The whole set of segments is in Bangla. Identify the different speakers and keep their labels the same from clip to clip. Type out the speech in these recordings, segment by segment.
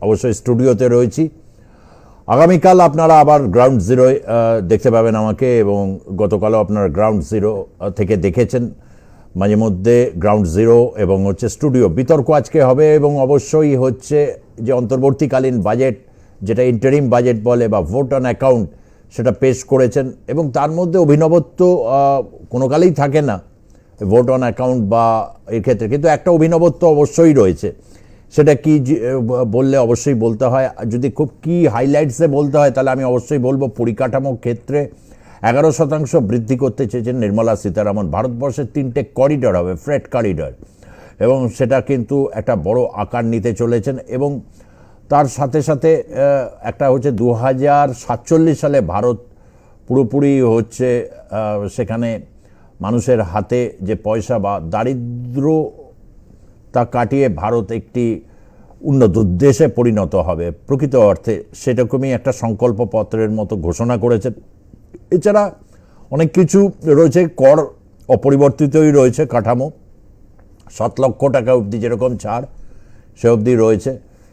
Speaker 1: অবশ্যই স্টুডিওতে রয়েছি। আগামীকাল আপনারা আবার গ্রাউন্ড জিরো দেখতে পাবেন আমাকে, এবং গতকালও আপনারা গ্রাউন্ড জিরো থেকে দেখেছেন। মাঝে মধ্যে গ্রাউন্ড জিরো এবং স্টুডিও বিতর্ক আজকে হবে, এবং অবশ্যই যে অন্তর্বর্তীকালীন বাজেট, যেটা ইন্টারিম বাজেট বলে বা ভোট অন অ্যাকাউন্ট, সেটা পেশ করেছেন। এবং তার মধ্যে অভিনবত্ব কোনো কালেই থাকে না ভোট অন অ্যাকাউন্ট বা এর ক্ষেত্রে, কিন্তু একটা অভিনবত্ব অবশ্যই রয়েছে। সেটা কি বললে অবশ্যই বলতে হয়, যদি খুব কি হাইলাইটসে বলতে হয় তাহলে আমি অবশ্যই বলবো পরিকাঠামো ক্ষেত্রে 11% বৃদ্ধি করতে চেয়েছেন নির্মলা সীতারামন। ভারতবর্ষের 3টে করিডর হবে, ফ্রেট করিডর, এবং সেটা কিন্তু একটা বড় আকার নিতে চলেছেন। এবং তার সাথে সাথে একটা 2047 সালে ভারত পুরোপুরি সেখানে মানুষের হাতে যে পয়সা বা দারিদ্র তা কাটিয়ে ভারত একটি উন্নত দেশে পরিণত হবে প্রকৃত অর্থে, সেরকমই একটা সংকল্পপত্রের মতো ঘোষণা করেছেন। এছাড়া অনেক কিছু রয়েছে, কর অপরিবর্তিতই রয়েছে, কাঠামো 7 লক্ষ টাকা অবধি যেরকম ছাড় সে অবধি রয়েছে।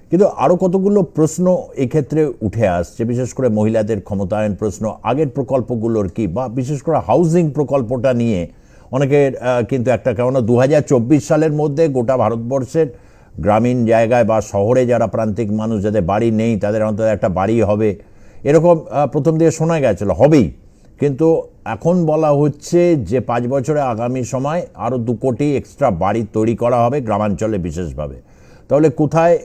Speaker 1: কিন্তু আরও কতগুলো প্রশ্ন এক্ষেত্রে উঠে আসছে, বিশেষ করে মহিলাদের ক্ষমতায়ন প্রশ্ন, আগের প্রকল্পগুলোর কি, বা বিশেষ করে হাউজিং প্রকল্পটা নিয়ে অনেকের কিন্তু একটা, কেননা 2024 সালের মধ্যে গোটা ভারতবর্ষের গ্রামীণ জায়গায় বা শহরে যারা প্রান্তিক মানুষ, যাদের বাড়ি নেই, তাদের অন্তত একটা বাড়ি হবে, এরকম প্রথম দিকে শোনা গেছিল হবেই। কিন্তু এখন বলা হচ্ছে যে 5 বছরে আগামী সময় আরও 2 কোটি এক্সট্রা বাড়ি তৈরি করা হবে গ্রামাঞ্চলে বিশেষভাবে। তাহলে কোথায়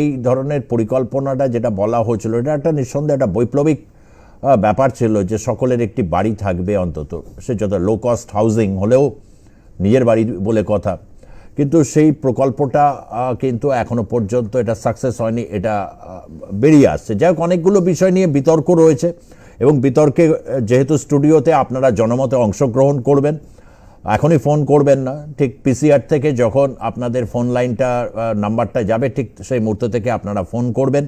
Speaker 1: এই ধরনের পরিকল্পনাটা যেটা বলা হয়েছিল, এটা একটা নিঃসন্দেহে একটা বৈপ্লবিক ব্যাপার ছিল, যে সকলের একটি বাড়ি থাকবে অন্তত, সে যত লো কস্ট হাউজিং হলেও নিজের বাড়ি বলে কথা। কিন্তু সেই প্রকল্পটা কিন্তু এখনো পর্যন্ত এটা সাকসেস হয়নি, এটা বেরিয়ে আসছে। যাই হোক, অনেকগুলো বিষয় নিয়ে বিতর্ক রয়েছে, এবং বিতর্কে যেহেতু স্টুডিওতে আপনারা জনমতে অংশগ্রহণ করবেন, এখনই ফোন করবেন না, ঠিক পিসিআর থেকে যখন আপনাদের ফোন লাইনটা নাম্বারটা যাবে, ঠিক সেই মুহূর্ত থেকে আপনারা ফোন করবেন,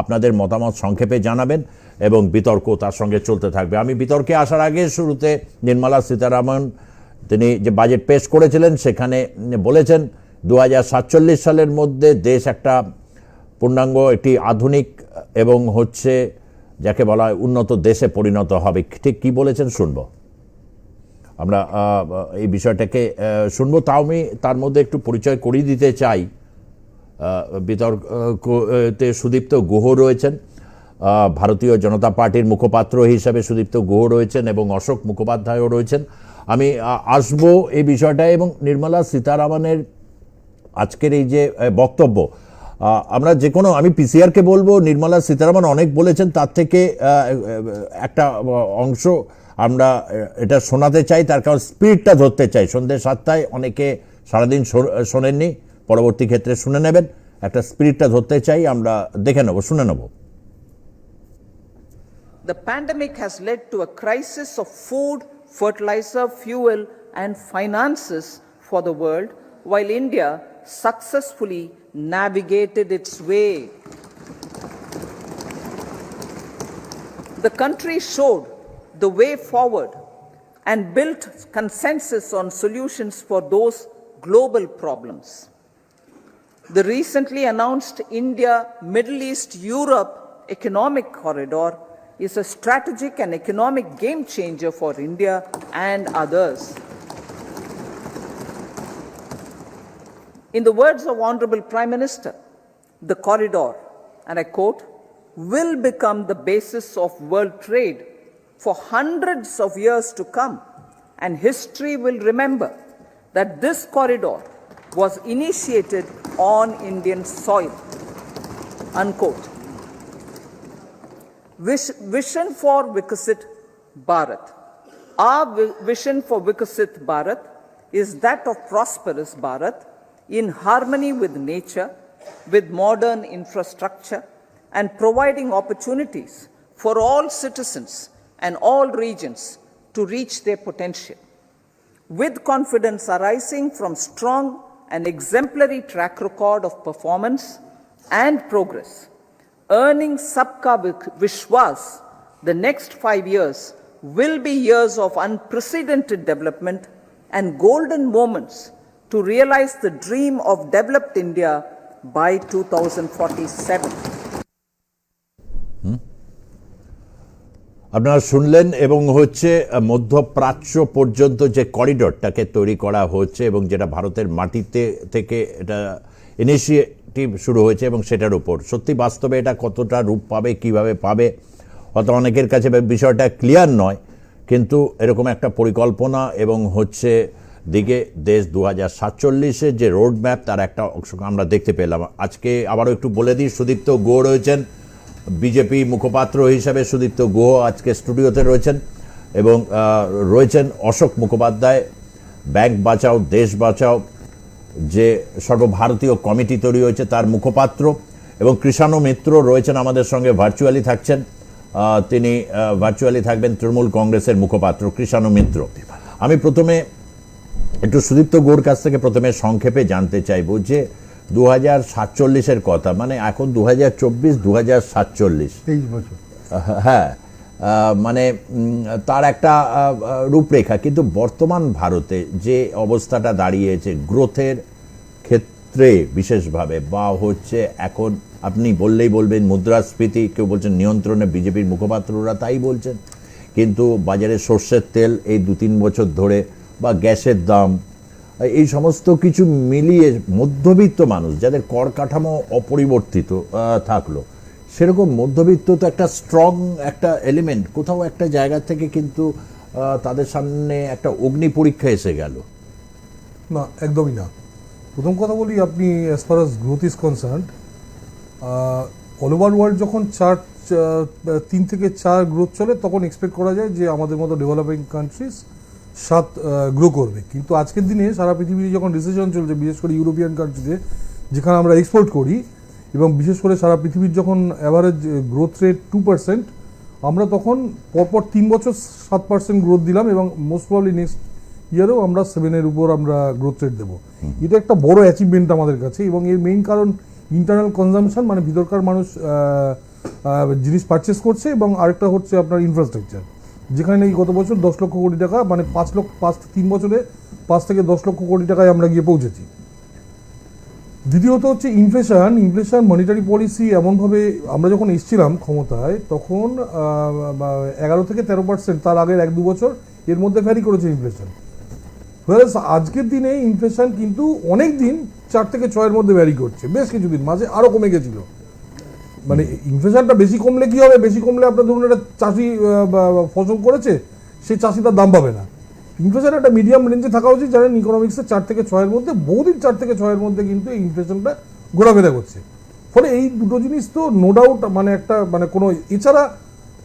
Speaker 1: আপনাদের মতামত সংক্ষেপে জানাবেন, এবং বিতর্ক তার সঙ্গে চলতে থাকবে। আমি বিতর্কে আসার আগে শুরুতে নির্মলা সীতারামন তিনি যে বাজেট পেশ করেছিলেন সেখানে বলেছেন 2047 সালের মধ্যে দেশ একটা পূর্ণাঙ্গ একটি আধুনিক এবং যাকে বলা হয় উন্নত দেশে পরিণত হবে। ঠিক কি বলেছেন শুনবো, আমরা এই বিষয়টাকে শুনবো। তাও আমি তার মধ্যে একটু পরিচয় করিয়ে দিতে চাই। বিতর্কতে সুদীপ্ত গুহ রয়েছেন, ভারতীয় জনতা পার্টির মুখপাত্র হিসাবে সুদীপ্ত গুহ রয়েছেন, এবং অশোক মুখোপাধ্যায়ও রয়েছেন। আমি আসবো এই বিষয়টায়, এবং নির্মলা সীতারামনের আজকের এই যে বক্তব্য, আমরা যে কোনো, আমি পিসিআরকে বলবো নির্মলা সীতারামন অনেক বলেছেন, তার থেকে একটা অংশ আমরা এটা শোনাতে চাই, তার কারণ স্পিডটা ধরতে চাই। সন্ধ্যে 7টায় অনেকে সারাদিন শোনেননি, পরবর্তী ক্ষেত্রে শুনে নেবেন, একটা স্পিডটা ধরতে চাই, আমরা দেখে নেব, শুনে নেব।
Speaker 2: The pandemic has led to a crisis of food, fertilizer, fuel and finances for the world, while India successfully navigated its way. The country showed the way forward and built consensus on solutions for those global problems. The recently announced India-Middle East-Europe economic corridor is a strategic and economic game changer for India and others. In the words of Honorable Prime Minister, the corridor, and I quote, will become the basis of world trade for hundreds of years to come, and history will remember that this corridor was initiated on Indian soil, unquote. Vision for Vikasit Bharat. Our vision for Vikasit Bharat is that of prosperous Bharat in harmony with nature, with modern infrastructure, and providing opportunities for all citizens and all regions to reach their potential. With confidence arising from strong and exemplary track record of performance and progress, earning Sabka Vishwas, the next 5 years will be years of unprecedented development and golden moments to realize the dream of developed India by 2047.
Speaker 1: আপনারা শুনলেন এবং হচ্ছে মধ্যপ্রাচ্য পর্যন্ত যে করিডোরটাকে তৈরি করা হচ্ছে এবং যেটা ভারতের মাটিতে থেকে এটা ইনিশিয়েটিভ শুরু হয়েছে এবং সেটার উপর সত্যি বাস্তবে এটা কতটা রূপ পাবে, কিভাবে পাবে, হয়তো অনেকের কাছে বিষয়টা ক্লিয়ার নয়, কিন্তু এরকম একটা পরিকল্পনা এবং হচ্ছে দিকে দেশ 2047-এ যে রোড ম্যাপ তার একটা অংশ আমরা দেখতে পেলাম। আজকে আবারও একটু বলে দিই, সুদীপ্ত গুহ রয়েছেন বিজেপি মুখপাত্র হিসাবে। সুদীপ্ত গুহ আজকে স্টুডিওতে রয়েছেন এবং রয়েছেন অশোক মুখোপাধ্যায়, ব্যাংক বাঁচাও দেশ বাঁচাও যে সর্বভারতীয় কমিটি তৈরি হয়েছে তার মুখপাত্র, এবং কৃষাণু মিত্র রয়েছেন আমাদের সঙ্গে, ভার্চুয়ালি থাকছেন। তিনি ভার্চুয়ালি থাকবেন তৃণমূল কংগ্রেসের মুখপাত্র কৃষাণু মিত্র। আমি প্রথমে একটু সুদীপ্ত গুহর কাছ থেকে প্রথমে সংক্ষেপে জানতে চাইব যে 2047-এর কথা, মানে এখন 2024, 2047,
Speaker 3: 23 বছর,
Speaker 1: হ্যাঁ, মানে তার একটা রূপরেখা, কিন্তু বর্তমান ভারতে যে অবস্থাটা দাঁড়িয়েছে গ্রোথের ক্ষেত্রে বিশেষভাবে, বা হচ্ছে এখন আপনি বললেই বলবেন মুদ্রাস্ফীতি, কেউ বলছেন নিয়ন্ত্রণে, বিজেপির মুখপাত্ররা তাই বলছেন, কিন্তু বাজারে সর্ষের তেল এই 2-3 বছর ধরে, বা গ্যাসের দাম, এই সমস্ত কিছু মিলিয়ে মধ্যবিত্ত মানুষ যাদের কর কাঠামো অপরিবর্তিত থাকলো, সেরকম মধ্যবিত্ত তো একটা স্ট্রং একটা এলিমেন্ট, কোথাও একটা জায়গা থেকে কিন্তু তাদের সামনে একটা অগ্নি পরীক্ষা এসে গেল।
Speaker 3: না একদমই না। প্রথম কথা বলি, আপনি as far as growth is concerned, all over world যখন 3 থেকে 4 গ্রোথ চলে, তখন এক্সপেক্ট করা যায় যে আমাদের মতো ডেভেলপিং কান্ট্রিজ 7 গ্রো করবে। কিন্তু আজকের দিনে সারা পৃথিবীতে যখন রিসেশন চলছে, বিশেষ করে ইউরোপিয়ান কান্ট্রিতে যেখানে আমরা এক্সপোর্ট করি, এবং বিশেষ করে সারা পৃথিবীর যখন অ্যাভারেজ গ্রোথ রেট 2%, আমরা তখন পরপর 3 বছর 7% গ্রোথ দিলাম, এবং মোস্ট প্রবাবলি নেক্সট ইয়ারেও আমরা 7-এর উপর আমরা গ্রোথ রেট দেবো। এটা একটা বড় অ্যাচিভমেন্ট আমাদের কাছে, এবং এর মেইন কারণ ইন্টারনাল কনজামশন, মানে ভিতরকার মানুষ জিনিস পারচেস করছে, এবং আরেকটা হচ্ছে আপনার ইনফ্রাস্ট্রাকচার, যেখানে নাকি গত বছর 10 লক্ষ কোটি টাকা, মানে 3 বছরে 5 থেকে 10 লক্ষ কোটি টাকায় আমরা গিয়ে পৌঁছেছি। দ্বিতীয়ত হচ্ছে ইনফ্লেশন মনিটারি পলিসি এমনভাবে, আমরা যখন এসেছিলাম ক্ষমতায় তখন 11 থেকে 13%, তার আগের 1-2 বছর এর মধ্যে ভ্যারি করেছে ইনফ্লেশন। আজকের দিনে ইনফ্লেশন কিন্তু অনেক দিন 4 থেকে 6-এর মধ্যে ভ্যারি করছে, বেশ কিছুদিন মাঝে আরও কমে গেছিল। মানে ইনফ্লেশনটা বেশি কমলে কি হবে, বেশি কমলে আপনার ধরুন একটা চাষি ফসল করেছে, সেই চাষি তার দাম পাবে না। ইনফ্লেশন একটা মিডিয়াম রেঞ্জে থাকা উচিত, জানেন ইকোনমিক্সে 4 থেকে 6-এর মধ্যে, বহুদিন 4 থেকে 6-এর মধ্যে কিন্তু এই ইনফ্লেশনটা ঘোরাফেরা করছে। ফলে এই দুটো জিনিস তো নো ডাউট, মানে একটা মানে কোনো, এছাড়া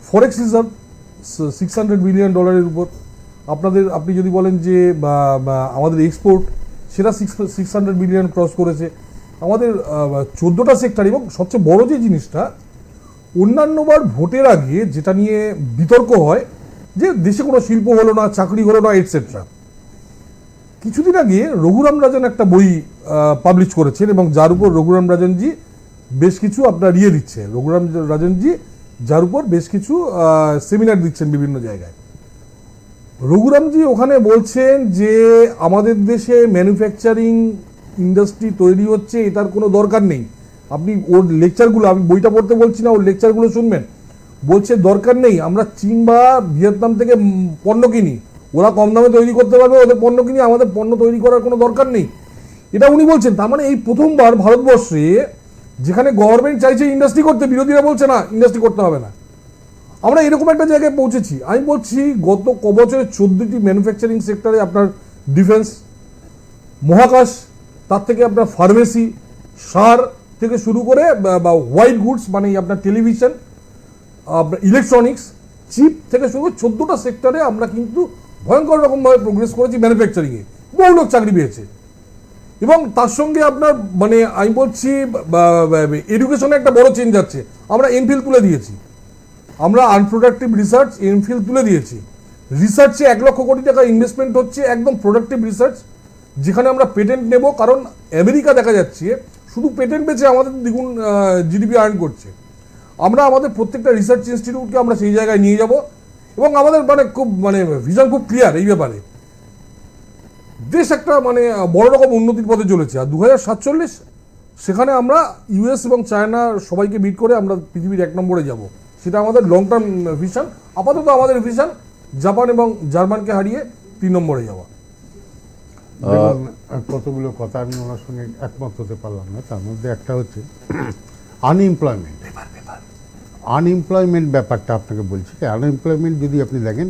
Speaker 3: ফরেক্স রিজার্ভ $600 বিলিয়ন উপর, আপনি যদি বলেন যে আমাদের এক্সপোর্ট, সেটা 600 বিলিয়ন ক্রস করেছে। আমাদের 14টা সেক্টর, এবং সবচেয়ে বড় যে জিনিসটা, অন্যান্যবার ভোটের আগে যেটা নিয়ে বিতর্ক হয় যে দেশে কোনো শিল্প হলো না, চাকরি হলো না, এটসেট্রা, কিছুদিন আগে রঘুরাম রাজন একটা বই পাবলিশ করেছেন, এবং যার উপর রঘুরাম রাজনজি বেশ কিছু আপনার দিচ্ছে, রঘুরাম রাজনজি যার উপর বেশ কিছু সেমিনার দিচ্ছেন বিভিন্ন জায়গায়। রঘুরামজি ওখানে বলছেন যে আমাদের দেশে ম্যানুফ্যাকচারিং ইন্ডাস্ট্রি তৈরি হচ্ছে, এটার কোনো দরকার নেই। আপনি ওর লেকচারগুলো, আমি বইটা পড়তে বলছি না, ওর লেকচারগুলো শুনবেন। বলছে দরকার নেই, আমরা চীন বা ভিয়েতনাম থেকে পণ্য কিনি, ওরা কম দামে তৈরি করতে পারবে, ওদের পণ্য কিনি, আমাদের পণ্য তৈরি করার কোনো দরকার নেই, এটা উনি বলছেন। তার মানে এই প্রথমবার ভারতবর্ষে, যেখানে গভর্নমেন্ট চাইছে ইন্ডাস্ট্রি করতে, বিরোধীরা বলছে না ইন্ডাস্ট্রি করতে হবে না, আমরা এরকম একটা জায়গায় পৌঁছেছি। আমি বলছি গত বছরে 14টি ম্যানুফ্যাকচারিং সেক্টরে, আপনার ডিফেন্স, মহাকাশ, তার থেকে আপনার ফার্মেসি, সার থেকে শুরু করে বা হোয়াইট গুডস, মানে আপনার টেলিভিশন, আপনার ইলেকট্রনিক্স, চিপ থেকে শুরু করে 14টা সেক্টরে আমরা কিন্তু ভয়ঙ্কর রকমভাবে প্রোগ্রেস করেছি ম্যানুফ্যাকচারিংয়ে, বহু লোক চাকরি পেয়েছে। এবং তার সঙ্গে আপনার মানে আমি বলছি এডুকেশনে একটা বড় চেঞ্জ যাচ্ছে, আমরা এমফিল তুলে দিয়েছি, আমরা আনপ্রোডাক্টিভ রিসার্চ এমফিল তুলে দিয়েছি। রিসার্চে 1 লক্ষ কোটি টাকা ইনভেস্টমেন্ট হচ্ছে, একদম প্রোডাক্টিভ রিসার্চ, যেখানে আমরা পেটেন্ট নেব, কারণ আমেরিকা দেখা যাচ্ছে শুধু পেটেন্ট বেচে আমাদের দ্বিগুণ জিডিপি আর্ন করছে। আমরা আমাদের প্রত্যেকটা রিসার্চ ইনস্টিটিউটকে আমরা সেই জায়গায় নিয়ে যাব, এবং আমাদের মানে খুব মানে ভিশন খুব ক্লিয়ার এই ব্যাপারে। দেশ একটা মানে বড় রকম উন্নতির পথে চলেছে। আর 2047 সেখানে আমরা ইউএস এবং চায়না সবাইকে বিট করে আমরা পৃথিবীর 1 নম্বরে যাব, সেটা আমাদের লং টার্ম ভিশন। আপাতত আমাদের ভিশন জাপান এবং জার্মানকে হারিয়ে 3 নম্বরে যাওয়া।
Speaker 4: দেখুন, কতগুলো কথা আমি ওনার সঙ্গে একমত হতে পারলাম না। তার মধ্যে একটা হচ্ছে আনএমপ্লয়মেন্ট ব্যাপারটা আপনাকে বলছি। আনএমপ্লয়মেন্ট যদি আপনি দেখেন,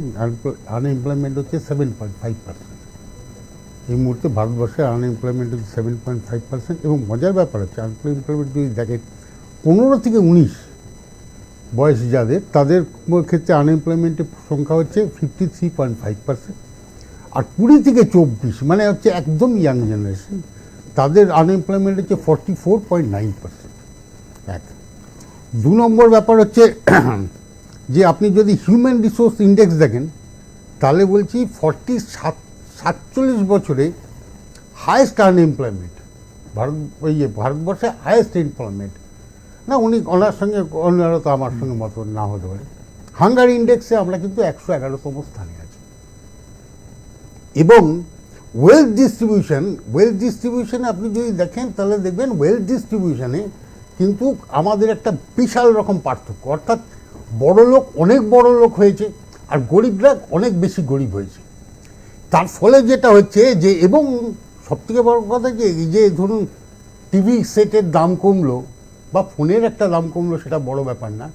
Speaker 4: আনএমপ্লয়মেন্ট হচ্ছে 7.5%। এই মুহূর্তে ভারতবর্ষে আনএমপ্লয়মেন্ট হচ্ছে 7.5%। এবং মজার ব্যাপার হচ্ছে আনএমপ্লয়মেন্ট যদি দেখেন 15 থেকে 19 বয়স যাদের, তাদের ক্ষেত্রে আনএমপ্লয়মেন্টের সংখ্যা হচ্ছে 53.5%। আর 20 থেকে 24 মানে হচ্ছে একদম ইয়াং জেনারেশন, তাদের আনএমপ্লয়মেন্ট হচ্ছে 44.9%। এক। 2 নম্বর ব্যাপার হচ্ছে যে আপনি যদি হিউম্যান রিসোর্স ইন্ডেক্স দেখেন, তাহলে বলছি 47 বছরে হায়েস্ট আনএমপ্লয়মেন্ট ভারতবর্ষে হায়েস্ট এমপ্লয়মেন্ট না। ওনার সঙ্গে অন্যরা তো আমার সঙ্গে মত না হতে পারে। হাঙ্গার ইন্ডেক্সে আমরা কিন্তু 111তম স্থানে আছি। এবং ওয়েলথ ডিস্ট্রিবিউশনে আপনি যদি দেখেন, তাহলে দেখবেন ওয়েলথ ডিস্ট্রিবিউশনে কিন্তু আমাদের একটা বিশাল রকম পার্থক্য। অর্থাৎ বড় লোক অনেক বড় লোক হয়েছে, আর গরিবরা অনেক বেশি গরিব হয়েছে। তার ফলে যেটা হচ্ছে যে, এবং সবথেকে বড় কথা যে এই যে ধরুন টিভি সেটের দাম কমলো বা ফোনের একটা দাম কমলো, সেটা বড় ব্যাপার না।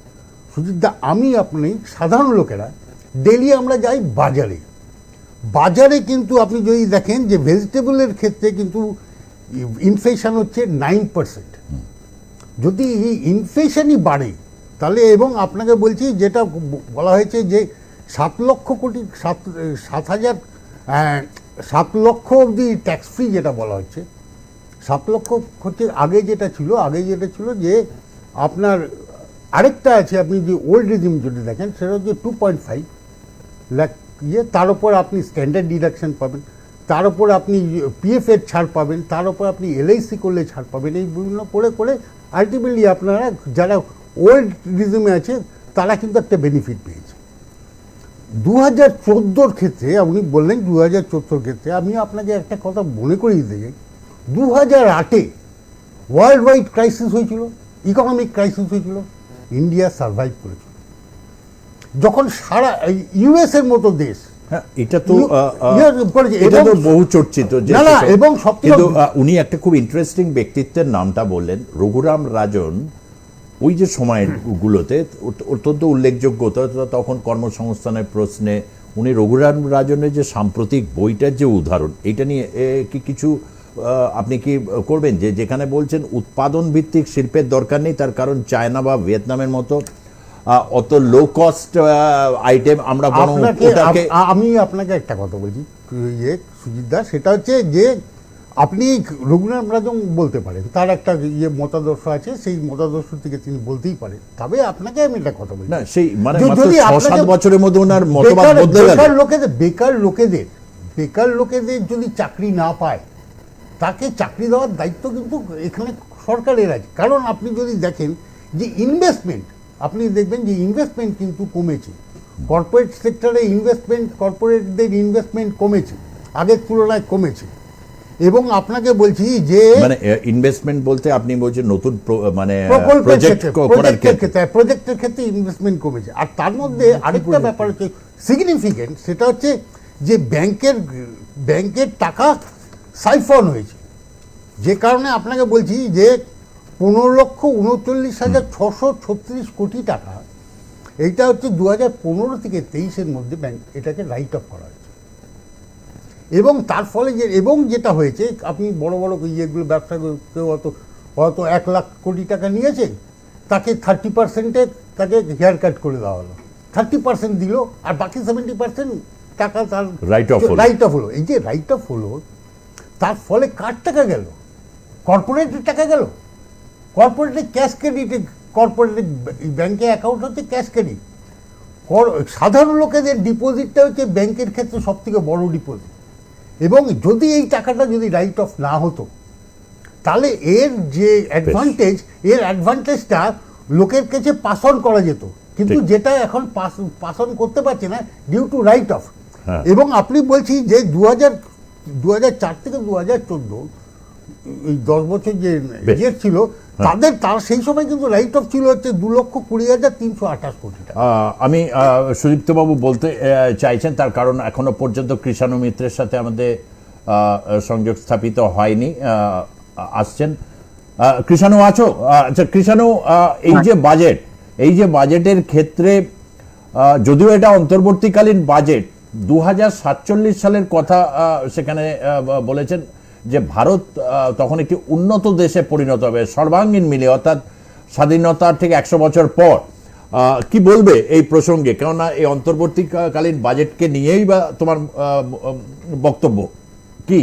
Speaker 4: সুজিতদা, আমি আপনি সাধারণ লোকেরা ডেলি আমরা যাই বাজারে কিন্তু আপনি যদি দেখেন যে ভেজিটেবলের ক্ষেত্রে কিন্তু ইনফ্লেশন হচ্ছে 9%। যদি এই ইনফ্লেশনই বাড়ে তাহলে, এবং আপনাকে বলছি যেটা বলা হয়েছে যে 7 লক্ষ অবধি ট্যাক্স ফ্রি যেটা বলা হচ্ছে, 7 লক্ষ হচ্ছে আগে যেটা ছিল যে আপনার আরেকটা আছে, আপনি যে ওল্ড রেজিম যদি দেখেন সেটা হচ্ছে 2.5 লাখ তার উপর আপনি স্ট্যান্ডার্ড ডিডাকশন পাবেন, তার উপর আপনি পিএফ এর ছাড় পাবেন, তার উপর আপনি এলআইসি করলে ছাড় পাবেন। এই বিভিন্ন করে আলটিমেটলি আপনারা যারা ওল্ড রিজিমে আছে তারা কিন্তু একটা বেনিফিট পেয়েছে। 2014 ক্ষেত্রে আপনি বললেন 2014 ক্ষেত্রে, আমি আপনাকে একটা কথা মনে করিয়ে দিতে চাই। 2008-এ ওয়ার্ল্ড ওয়াইড ক্রাইসিস হয়েছিল, ইকোনমিক ক্রাইসিস হয়েছিল, ইন্ডিয়া সার্ভাইভ করেছিল। যখন সারা ইউএস এর মতো দেশ,
Speaker 1: হ্যাঁ, এটা তো
Speaker 4: করেছে,
Speaker 1: এটা তো
Speaker 4: এবং
Speaker 1: বহু চর্চিত যে
Speaker 4: না, এবং সবথেকে
Speaker 1: কিন্তু উনি একটা খুব ইন্টারেস্টিং ব্যক্তিত্বের নামটা বললেন, রঘুরাম রাজন। ওই যে সময়গুলোতে অত্যন্ত উল্লেখযোগ্য, তখন কর্মসংস্থানের প্রশ্নে উনি রঘুরাম রাজনের যে সাম্প্রতিক বইটার যে উদাহরণ, এটা নিয়ে কি কিছু আপনি কি করবেন, যে যেখানে বলছেন উৎপাদন ভিত্তিক শিল্পের দরকার নেই, তার কারণ চায়না বা ভিয়েতনামের মতো অত লো কস্ট আইটেম আমরা
Speaker 4: আমি আপনাকে একটা কথা বলছি সুজিতদা, সেটা হচ্ছে যে আপনি রঘুরাম রাজন বলতে পারেন, তার একটা মতাদর্শ আছে, সেই মতাদর্শ থেকে তিনি বলতেই পারেন। তবে আপনাকে আমি একটা কথা বলি,
Speaker 1: না সেই মানে মাত্র 6-7 বছরের মধ্যে ওনার মতবাদ বদলে গেল।
Speaker 4: বেকার লোকেদের যদি চাকরি না পায়, তাকে চাকরি দেওয়ার দায়িত্ব কিন্তু এখানে সরকারের আছে। কারণ আপনি যদি দেখেন যে ইনভেস্টমেন্ট, আপনি দেখবেন যে ইনভেস্টমেন্ট কিন্তু কমেছে, কর্পোরেট সেক্টরে কর্পোরেটদের ইনভেস্টমেন্ট কমেছে, আগের তুলনায় কমেছে। এবং আপনাকে বলছি যে
Speaker 1: মানে ইনভেস্টমেন্ট বলতে আপনি বলছেন নতুন মানে
Speaker 4: প্রজেক্টের ক্ষেত্রে ইনভেস্টমেন্ট কমেছে। আর তার মধ্যে আরেকটা ব্যাপার হচ্ছে সিগনিফিকেন্ট, সেটা হচ্ছে যে ব্যাংকের টাকা সাইফন হয়েছে, যে কারণে আপনাকে বলছি যে 15,39,636 কোটি টাকা, এইটা হচ্ছে 2015 থেকে 23-এর মধ্যে ব্যাংক এটাকে রাইট অফ করা হয়েছে। এবং তার ফলে যেটা হয়েছে, আপনি বড় বড় ইয়েগুলো ব্যবসা কেউ হয়তো 1 লাখ কোটি টাকা নিয়েছে, তাকে 30%-এ তাকে হেয়ার কাট করে দেওয়া হলো, 30% দিল, আর বাকি 70% টাকা তার রাইট অফ হলো। এই যে রাইট অফ হলো, তার ফলে কার টাকা গেল? কর্পোরেটের টাকা গেল। কর্পোরেটের ক্যাশ ক্রেডিটে, কর্পোরেটের ব্যাংকে অ্যাকাউন্ট হচ্ছে ক্যাশ ক্রেডিট। সাধারণ লোকেদের ডিপোজিটটা হচ্ছে ব্যাংকের ক্ষেত্রে সব থেকে বড় ডিপোজিট। এবং যদি এই টাকাটা যদি রাইট অফ না হতো, তাহলে এর অ্যাডভান্টেজটা লোকের কাছে পাস অন করা যেত, কিন্তু যেটা এখন পাস অন করতে পারছে না ডিউ টু রাইট অফ। এবং আপনি বলছি যে 2004 থেকে 2014 এই 10 বছর যে
Speaker 1: বেশ।
Speaker 4: ইয়ে ছিল তার সেই সময় কিন্তু রাইট অফ ছিল হচ্ছে 2,20,328 কোটি টাকা।
Speaker 1: আমি সুদীপ্তবাবু বলতে চাইছেন, তার কারণ এখনো পর্যন্ত কৃষাণু মিত্রের সাথে আমাদের সংযোগ স্থাপিত হয়নি, আসছেন। কৃষাণু আছো? আচ্ছা কৃষাণু, এই যে বাজেটের ক্ষেত্রে যদিও এটা অন্তর্বর্তীকালীন বাজেট, 2047 সালের কথা সেখানে বলেছেন যে ভারত তখন একটি উন্নত দেশে পরিণত হবে সর্বাঙ্গীন মিলে, অর্থাৎ স্বাধীনতার ঠিক 100 বছর পর। কি বলবে এই প্রসঙ্গে? কেননা এই অন্তর্বর্তীকালীন বাজেটকে নিয়েই বা তোমার বক্তব্য কি?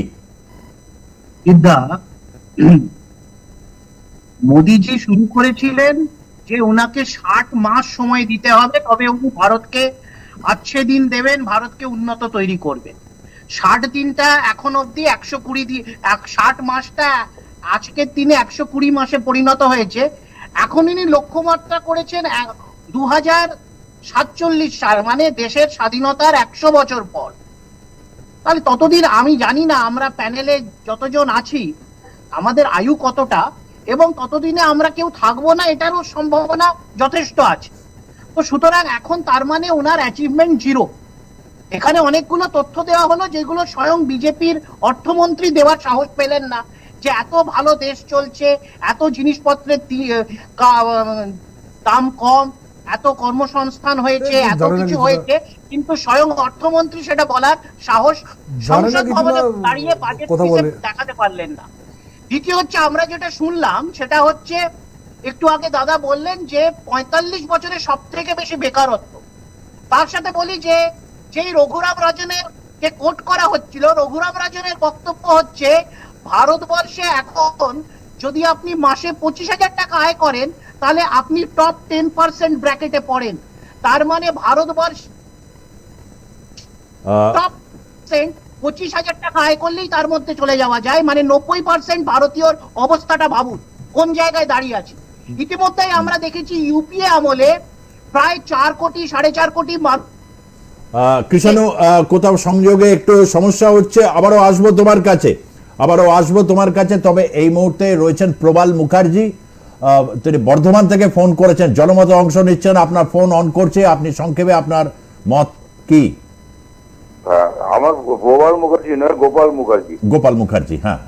Speaker 5: মোদিজি শুরু করেছিলেন যে ওনাকে 60 মাস সময় দিতে হবে, তবে উনি ভারতকে আচ্ছে দিন দেবেন, ভারতকে উন্নত তৈরি করবেন। 60 দিনটা এখন অব্দি 120 দিন, 60 মাসটা আজকের দিনে 120 মাসে পরিণত হয়েছে। এখন ইনি লক্ষ্যমাত্রা করেছেন 2047 সাল, মানে দেশের স্বাধীনতার 100 বছর পর। তাহলে ততদিন আমি জানি না আমরা প্যানেলে যতজন আছি আমাদের আয়ু কতটা, এবং ততদিনে আমরা কেউ থাকবো না এটারও সম্ভাবনা যথেষ্ট আছে। তো সুতরাং এখন তার মানে ওনার অ্যাচিভমেন্ট 0। এখানে অনেকগুলো তথ্য দেওয়া হলো যেগুলো স্বয়ং বিজেপির অর্থমন্ত্রী দেওয়ার সাহস পেলেন না, যে এত ভালো দেশ চলছে, এত জিনিসপত্রের দাম কম, এত কর্মসংস্থান হয়েছে, এত কিছু হয়েছে, কিন্তু স্বয়ং অর্থমন্ত্রী সেটা বলার সাহস সংসদ ভবনে দাঁড়িয়ে বাজেট দেখাতে পারলেন না। দ্বিতীয় হচ্ছে, আমরা যেটা শুনলাম সেটা হচ্ছে, একটু আগে দাদা বললেন যে 45 বছরে সব থেকে বেশি বেকারত্ব। তার সাথে বলি যে যেই রঘুরাম রাজনের কে কোট করা হচ্ছিল, রঘুরাম রাজনের বক্তব্য হচ্ছে ভারতবর্ষে এখন যদি আপনি মাসে 25,000 টাকা আয় করেন তাহলে আপনি টপ 10% ব্র্যাকেটে পড়েন। তার মানে ভারতবর্ষ টপ 25,000 টাকা আয় করলেই তার মধ্যে চলে যাওয়া যায়, মানে 90% ভারতীয়র অবস্থাটা ভাবুন কোন জায়গায় দাঁড়িয়ে আছে। ইতিমধ্যেই আমরা দেখেছি ইউপিএ আমলে প্রায় 4 কোটি 4.5 কোটি
Speaker 1: কৃষাণু, কোথাও সংযোগে একটু সমস্যা হচ্ছে, আবারও আসবো তোমার কাছে। তবে এই মুহূর্তে রয়েছেন প্রবাল মুখার্জি, তিনি বর্ধমান থেকে ফোন করেছেন, জনমতে অংশ নিচ্ছেন। আপনার ফোন অন করছে, আপনি সংক্ষেপে আপনার মত কি?
Speaker 6: আমার প্রবাল মুখার্জি নয়, গোপাল মুখার্জি।
Speaker 1: হ্যাঁ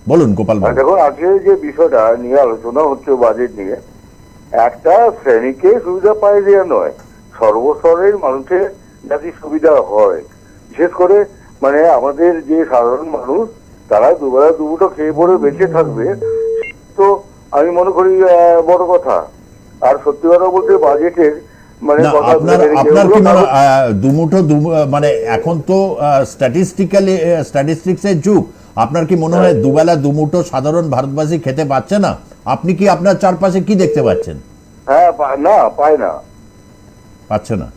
Speaker 1: বলুন গোপাল।
Speaker 6: দেখুন, আজকে যে বিষয়টা নিয়ে আলোচনা হচ্ছে বাজেট নিয়ে, একটা শ্রেণীকে সুবিধা পাই দেওয়া নয়, সর্বস্তরের মানুষের যাতে সুবিধা হয়। বিশেষ করে মানে আমাদের যে সাধারণ মানুষ, তারা দুবেলা দুমুঠো খেয়ে পড়ে বেঁচে থাকবে, তো আমি মনে করি বড় কথা। আর সত্যি কথা বলতে বাজেটের মানে
Speaker 1: আপনার কি দুমুঠো মানে এখন তো স্ট্যাটিস্টিক্সের যুগ, আপনার কি মনে হয় দুবেলা দুমুঠো সাধারণ ভারতবাসী খেতে পাচ্ছে না? আপনি কি আপনার চারপাশে কি দেখতে পাচ্ছেন?
Speaker 6: হ্যাঁ, না পায় না,
Speaker 1: পাচ্ছে না,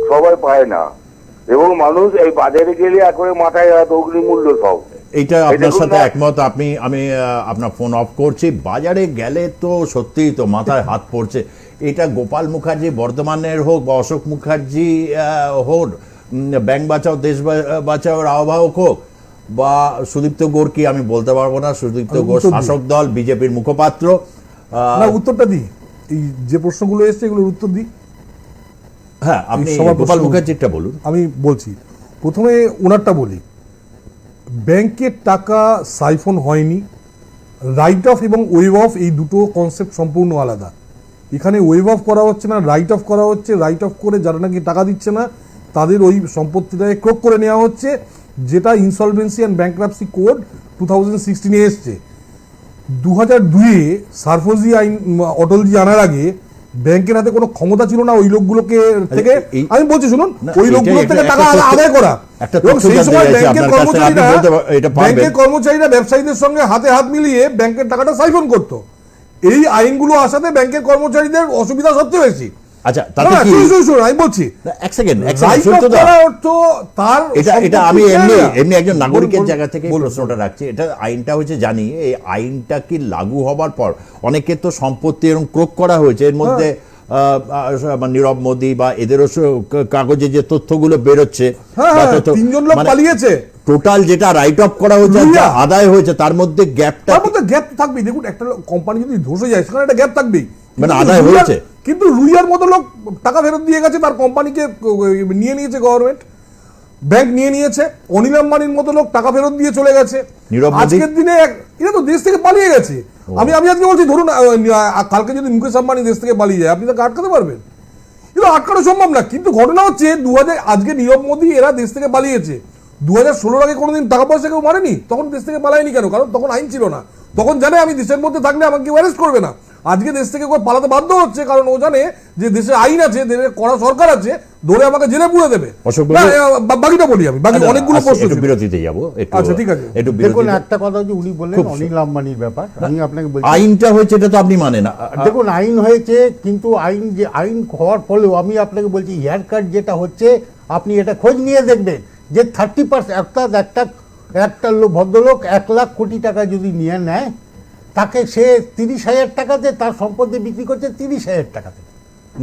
Speaker 6: সবাই পায় না, এবং মানুষ এই বাজারে গেলে একবারে মাথায় অগ্নিমূল্য সব।
Speaker 1: এইটা আপনার সাথে একমত। আমি আপনার ফোন অফ করছি। বাজারে গেলে তো সত্যিই তো মাথায় হাত পড়ছে। এটা গোপাল মুখার্জি বর্ধমানের হোক বা অশোক মুখার্জি হোক, ব্যাংক বাঁচাও দেশ বাঁচাওর আহ্বায়ক হোক, বা সুদীপ্ত গোর্কি, আমি বলতে পারবো না, সুদীপ্ত গোর শাসক দল বিজেপির মুখপাত্র।
Speaker 3: উত্তরটা দিই, এই যে প্রশ্নগুলো এসছে এগুলোর উত্তর দিই।
Speaker 1: হ্যাঁ, আপনি গোপাল মুখার্জিটা বলুন।
Speaker 3: আমি বলছি, প্রথমে ওনারটা বলি। ব্যাংকের টাকা সাইফন হয়নি। রাইট অফ এবং ওয়েভ অফ এই দুটো কনসেপ্ট সম্পূর্ণ আলাদা। এখানে ওয়েভ অফ করা হচ্ছে না, রাইট অফ করা হচ্ছে। রাইট অফ করে যারা নাকি টাকা দিচ্ছে না তাদের ওই সম্পত্তিটাকে ক্রোক করে নেওয়া হচ্ছে, যেটা ইনসলভেন্সি অ্যান্ড ব্যাংক্রাপসি কোড 2016-এ এসছে। 2002-এ সারফোজি আইন অটলজি আনার আগে ব্যাংকের হাতে কোনো ক্ষমতা ছিল না ওই লোকগুলোকে থেকে, আমি বলছি শুনুন, ওই লোকগুলো থেকে টাকা আদায় করা। এবং সেই সময় ব্যাংকের কর্মচারীরা ব্যবসায়ীদের সঙ্গে হাতে হাত মিলিয়ে ব্যাংকের টাকাটা সাইফন করতো। এই আইনগুলো আসাতে ব্যাংকের কর্মচারীদের অসুবিধা সবচেয়ে বেশি।
Speaker 1: আচ্ছা, তাতে কি
Speaker 3: আমি বলছি
Speaker 1: এক সেকেন্ড, এটা আমি এমনি একজন নাগরিকের জায়গা থেকে প্রশ্নটা রাখছি। এটা আইনটা হচ্ছে জানি, এই আইনটা কি লাগু হবার পর অনেকের তো সম্পত্তি এরকম ক্রোক করা হয়েছে, এর মধ্যে নীরব মোদী বা এদেরও কাগজে যে তথ্যগুলো বেরোচ্ছে,
Speaker 3: হ্যাঁ
Speaker 1: বা
Speaker 3: হ্যাঁ,
Speaker 1: তথ্য-
Speaker 3: তিনজন লোক
Speaker 1: মানে
Speaker 3: পালিয়েছে,
Speaker 1: টোটাল যেটা রাইট অফ করা হয়েছে আর যা
Speaker 3: লুইয়া।
Speaker 1: আদায় হয়েছে তার মধ্যে গ্যাপটা
Speaker 3: তার মধ্যে গ্যাপ থাকবেই। দেখুন, একটা কোম্পানি যদি ধসে যায় সেখানে একটা গ্যাপ থাকবেই।
Speaker 1: মানে
Speaker 3: কিন্তু
Speaker 1: আদায় হয়েছে।
Speaker 3: কিন্তু লুইয়ার মতো লোক টাকা ফেরত দিয়ে গেছে, তার কোম্পানিকে নিয়ে নিয়েছে গভর্নমেন্ট, ব্যাংক নিয়ে নিয়েছে। অনিল আম্বানির মতো লোক টাকা ফেরত দিয়ে চলে গেছে।
Speaker 1: নীরব মোদী?
Speaker 3: আজকের দিনে এরা তো দেশ থেকে পালিয়ে গেছে। আমি আজকে বলছি, ধরুন কালকে যদি মুকেশ আম্বানি দেশ থেকে পালিয়ে যায়, আপনি তাকে আটকাতে পারবেন? কিন্তু আটকানো সম্ভব না। কিন্তু ঘটনা হচ্ছে আজকে নীরব মোদী এরা দেশ থেকে পালিয়েছে। 2016 আগে কোনোদিন টাকা পয়সা কেউ মারেনি, তখন দেশ থেকে পালায়নি কেন? কারণ তখন আইন ছিল না। তখন জানে আমি দেশের মধ্যে থাকলে আমাকে কেউ অ্যারেস্ট করবে না। আজকে দেশ থেকে কেউ পালাতে বাধ্য হচ্ছে, কারণ ও জানে যে দেশে আইন আছে, দেশে কড়া সরকার আছে, ধরে আমাকে জেলে পুরে দেবে।
Speaker 1: অশোক
Speaker 3: না,
Speaker 1: বাবু-
Speaker 3: বাকিটা বলি আমি, বাকি অনেকগুলো প্রশ্ন
Speaker 1: একটু
Speaker 3: ছিল।
Speaker 1: বিরতিতে যাবো,
Speaker 3: আচ্ছা, ঠিক আছে।
Speaker 1: একটু
Speaker 4: দেখুন,
Speaker 1: বিরতি।
Speaker 4: একটা কথা যে উনি বললেন অনিল আম্বানির ব্যাপার, আমি আপনাকে বলছি
Speaker 1: আইনটা হয়েছে এটা তো আপনি মানেন না।
Speaker 4: দেখুন, আইন হয়েছে, কিন্তু আইন হওয়ার ফলেও আমি আপনাকে বলছি হেয়ার কাট যেটা হচ্ছে, আপনি এটা খোঁজ নিয়ে দেখবেন যে 30%, অর্থাৎ একটা ভদ্রলোক 1 লাখ কোটি টাকা যদি নিয়ে নেয়, তাকে সে 30,000 টাকাতে তার সম্পত্তি বিক্রি করছে 30,000 টাকাতে।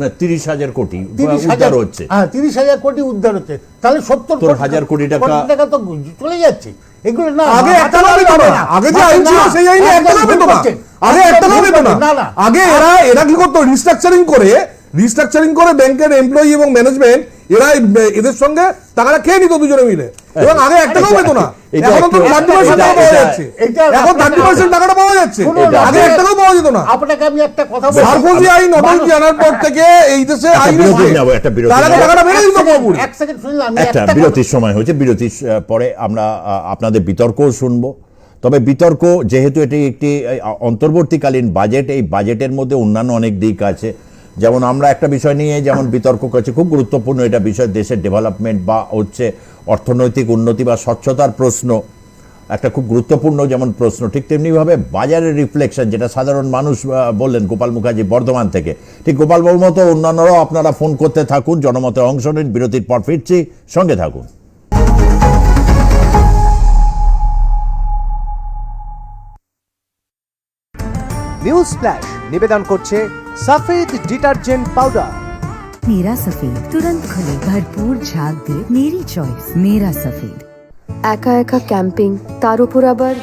Speaker 1: না, 30,000 কোটি
Speaker 4: 30,000
Speaker 1: উদ্ধার হচ্ছে।
Speaker 4: হ্যাঁ, 30,000 কোটি উদ্ধার হচ্ছে, তাহলে
Speaker 1: 70,000 কোটি টাকা
Speaker 4: তো চলে যাচ্ছে। এগুলো না,
Speaker 3: আগে একটা নামে তো না, আগে যে আইন ছিল সেই আইনে একটা নামে তো না, আগে একটা নামে তো না। আগে এরা কি করতো? রিস্ট্রাকচারিং করে ব্যাংকের এমপ্লয়ি এবং ম্যানেজমেন্ট এদের সঙ্গে টাকাটা খেয়ে নিত দুজনে মিলে, এবং আগে একটা নামে তো না।
Speaker 1: এটা
Speaker 3: এখন তো
Speaker 1: একটু-
Speaker 3: 30% টাকা পাওয়া যাচ্ছে। এখন 30% টাকাটা পাওয়া যাচ্ছে, আগে এক টাকাও পাওয়া যেত না।
Speaker 4: আপনাকে আমি একটা কথা বলি,
Speaker 3: সারকোজি আইন অটলজি আনার পর থেকে এই দেশে
Speaker 1: একটা
Speaker 3: আইন
Speaker 1: বিরতি
Speaker 3: এসেছে।
Speaker 1: নেবো, একটা বিরতি
Speaker 3: তার আগে
Speaker 1: নেবো।
Speaker 3: টাকাটা বেড়ে দিত পুরোপুরি।
Speaker 4: এক সেকেন্ড শুনলে আমি
Speaker 1: একটা
Speaker 4: একটা
Speaker 1: বিরতির সময় হয়েছে, বিরতির পরে আমরা আপনাদের বিতর্কও শুনবো। তবে বিতর্ক যেহেতু এটি একটি অন্তর্বর্তীকালীন বাজেট, এই বাজেটের মধ্যে অন্যান্য অনেক দিক আছে। যেমন আমরা একটা বিষয় নিয়ে যেমন বিতর্ক করছি, খুব গুরুত্বপূর্ণ এটা বিষয়, দেশের ডেভেলপমেন্ট বা হচ্ছে অর্থনৈতিক উন্নতি বা স্বচ্ছতার প্রশ্ন একটা খুব গুরুত্বপূর্ণ যেমন প্রশ্ন, ঠিক তেমনিভাবে বাজারের রিফ্লেকশন, যেটা সাধারণ মানুষ বললেন গোপাল মুখার্জি বর্ধমান থেকে, ঠিক গোপালবাবুর মতো অন্যান্যরাও আপনারা ফোন করতে থাকুন, জনমতে অংশ নিন। বিরতির পর ফিরছি, সঙ্গে থাকুন।
Speaker 7: নিউজ ফ্ল্যাশ নিবেদন করছে সফেদ ডিটারজেন্ট পাউডার।
Speaker 8: मेरा सफेद तुरंत खुले, भरपूर झाग दे, मेरी चॉइस मेरा सफेद।
Speaker 9: একা একা ক্যাম্পিং, তার উপর আবার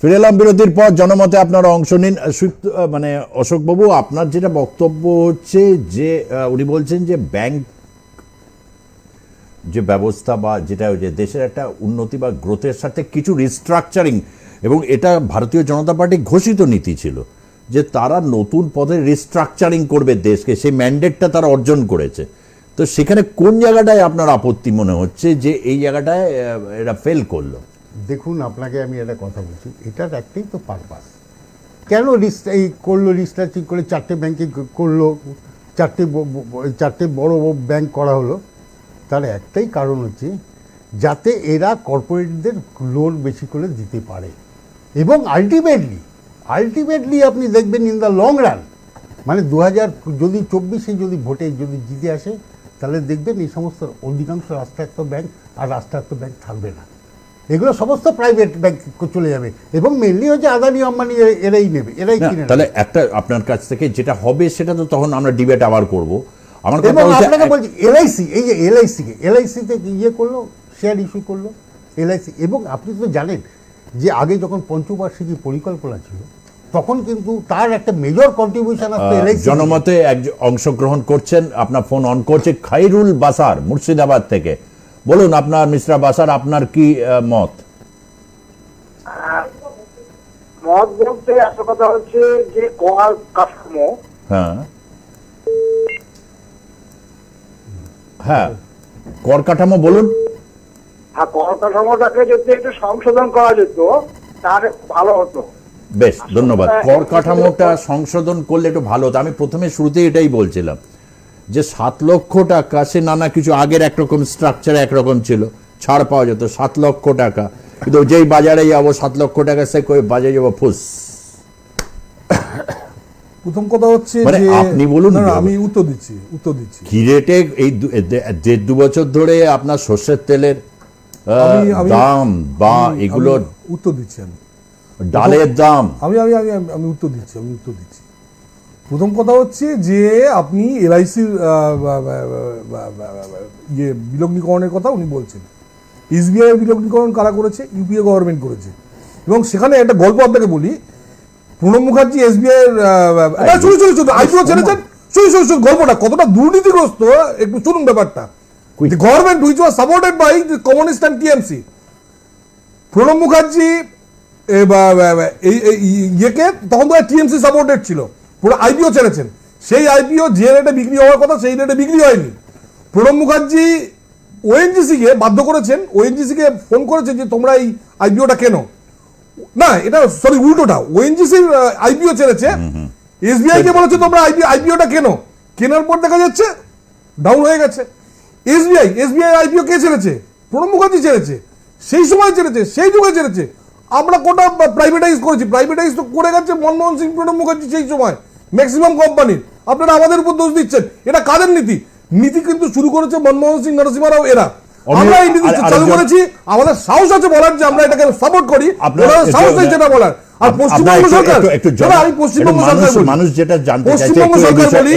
Speaker 1: ফিরে এলাম বিরতির পর। জনমতে আপনারা অংশ নিন। মানে অশোকবাবু, আপনার যেটা বক্তব্য হচ্ছে যে উনি বলছেন যে ব্যাংক যে ব্যবস্থা বা যেটা যে দেশের একটা উন্নতি বা গ্রোথের সাথে কিছু রিস্ট্রাকচারিং, এবং এটা ভারতীয় জনতা পার্টি ঘোষিত নীতি ছিল যে তারা নতুন পথে রিস্ট্রাকচারিং করবে দেশকে, সেই ম্যান্ডেটটা তারা অর্জন করেছে। তো সেখানে কোন জায়গাটায় আপনার আপত্তি মনে হচ্ছে যে এই জায়গাটায় এরা ফেল করলো?
Speaker 4: দেখুন, আপনাকে আমি একটা কথা বলছি, এটার একটাই তো পারপাস। কেন এই করলো রিস্ট্রাকচারিং করে 4টে ব্যাংকে করলো, 4টে বড় ব্যাংক করা হলো? তার একটাই কারণ হচ্ছে যাতে এরা কর্পোরেটদের লোন বেশি করে দিতে পারে, এবং আলটিমেটলি আপনি দেখবেন ইন দ্য লং রান, মানে 2024 যদি ভোটে যদি জিতে আসে, তাহলে দেখবেন এই সমস্ত অধিকাংশ রাষ্ট্রায়ত্ত ব্যাংক আর রাষ্ট্রায়ত্ত ব্যাংক থাকবে না, এগুলো সমস্ত প্রাইভেট ব্যাংক চলে যাবে, এবং মেনলি হচ্ছে আদানি আম্বানি এরাই নেবে, এরাই কিনে নেবে।
Speaker 1: তাহলে একটা আপনার কাছ থেকে যেটা হবে সেটা তো তখন আমরা ডিবেট আবার করব। আমার
Speaker 4: এবং আপনাকে বলছি এলআইসি, এই যে এলআইসিতে ইয়ে করলো, শেয়ার ইস্যু করলো এলআইসি। এবং আপনি তো জানেন যে আগে যখন পঞ্চবার্ষিকী পরিকল্পনা ছিল, তখন কিন্তু তার একটা মেজর কন্ট্রিবিউশন আসতো এলআইসি।
Speaker 1: জনমতে অংশগ্রহণ করছেন, আপনার ফোন অন করছে খাইরুল বাসার মুর্শিদাবাদ থেকে। বলুন আপনার মিস্টার বাসার, আপনার কি মত?
Speaker 10: মত বলতে আসল কথা হচ্ছে যে কর কাঠামো,
Speaker 1: হ্যাঁ কর কাঠামো বলুন।
Speaker 10: আর কর কাঠামোটাকে যদি একটু সংশোধন করা যেত তাহলে ভালো হতো।
Speaker 1: বেশ, ধন্যবাদ। কর কাঠামোটা সংশোধন করলে একটু ভালো হতো। আমি প্রথমে শুরুতেই এটাই বলছিলাম যে 7 লক্ষ টাকা, সে নানা কিছু আগের একরকম স্ট্রাকচার একরকম ছিল, ছাড় পাওয়া যেত 7 লক্ষ টাকা, কিন্তু যেই বাজারে যাবো 7 লক্ষ টাকা সে কই বাজারে যাবো ফুস।
Speaker 3: প্রথম কথা হচ্ছে
Speaker 1: মানে
Speaker 3: যে
Speaker 1: আপনি বলুন।
Speaker 3: না, আমি উত্তর দিচ্ছি
Speaker 1: কি রেটে এই 1.5-2 বছর ধরে আপনার সর্ষের তেলের দাম বা এগুলোর
Speaker 3: উত্তর দিচ্ছি, আমি
Speaker 1: ডালের দাম,
Speaker 3: আমি উত্তর দিচ্ছি। প্রথম কথা হচ্ছে যে আপনি এলআইসির ইয়ে বিলগ্নীকরণের কথা উনি বলছেন। এসবিআই বিলগ্নীকরণ কারা করেছে? ইউপিএ গভর্নমেন্ট করেছে। এবং সেখানে একটা গল্প আপনাকে বলি, প্রণব মুখার্জি এসবিআই আইপিও ছেড়েছেন। গল্পটা কতটা দুর্নীতিগ্রস্ত একটু শুনুন ব্যাপারটা। The government which was supported by the Communist and TMC, Pranab Mukherjee ইয়েকে তখন তো টিএমসি সাপোর্টেড ছিল, পুরো আইপিও ছেড়েছেন। সেই আইপিও যে রেটে বিক্রি হওয়ার কথা সেই রেটে বিক্রি হয়নি। প্রণব মুখার্জি ওএনজিসিকে বাধ্য করেছেন, ওএনজিসিকে ফোন করেছেন যে তোমরা এই আইপিওটা কেন না, এটা সরি উল্টোটা, ওএনজিসির আইপিও ছেড়েছে, এসবিআই কে বলেছে তোমরা আইপিওটা কেন, কেনার পর দেখা যাচ্ছে ডাউন হয়ে গেছে। এসবিআই আইপিও কে ছেড়েছে? প্রণব মুখার্জি ছেড়েছে, সেই সময় ছেড়েছে, সেই যুগে ছেড়েছে। আমরা কোটা প্রাইভেটাইজ করেছি, প্রাইভেটাইজ তো করে গেছে মনমোহন সিং, প্রণব মুখার্জি সেই সময় ম্যাক্সিমাম কোম্পানির। আপনারা আমাদের উপর দোষ দিচ্ছেন, এটা কাদের নীতি? নীতি কিন্তু শুরু করেছে মনমোহন সিং, নরসিংহ রাও, এরা। আমরা এই নীতি চালু করেছি, আমাদের সাহস আছে বলার যে আমরা এটাকে সাপোর্ট করি, সাহস নেই যেটা বলার। আর পশ্চিমবঙ্গ সরকার, আমি পশ্চিমবঙ্গ সরকার
Speaker 1: মানুষ যেটা জানতে চাইছে,
Speaker 3: পশ্চিমবঙ্গ সরকার বলি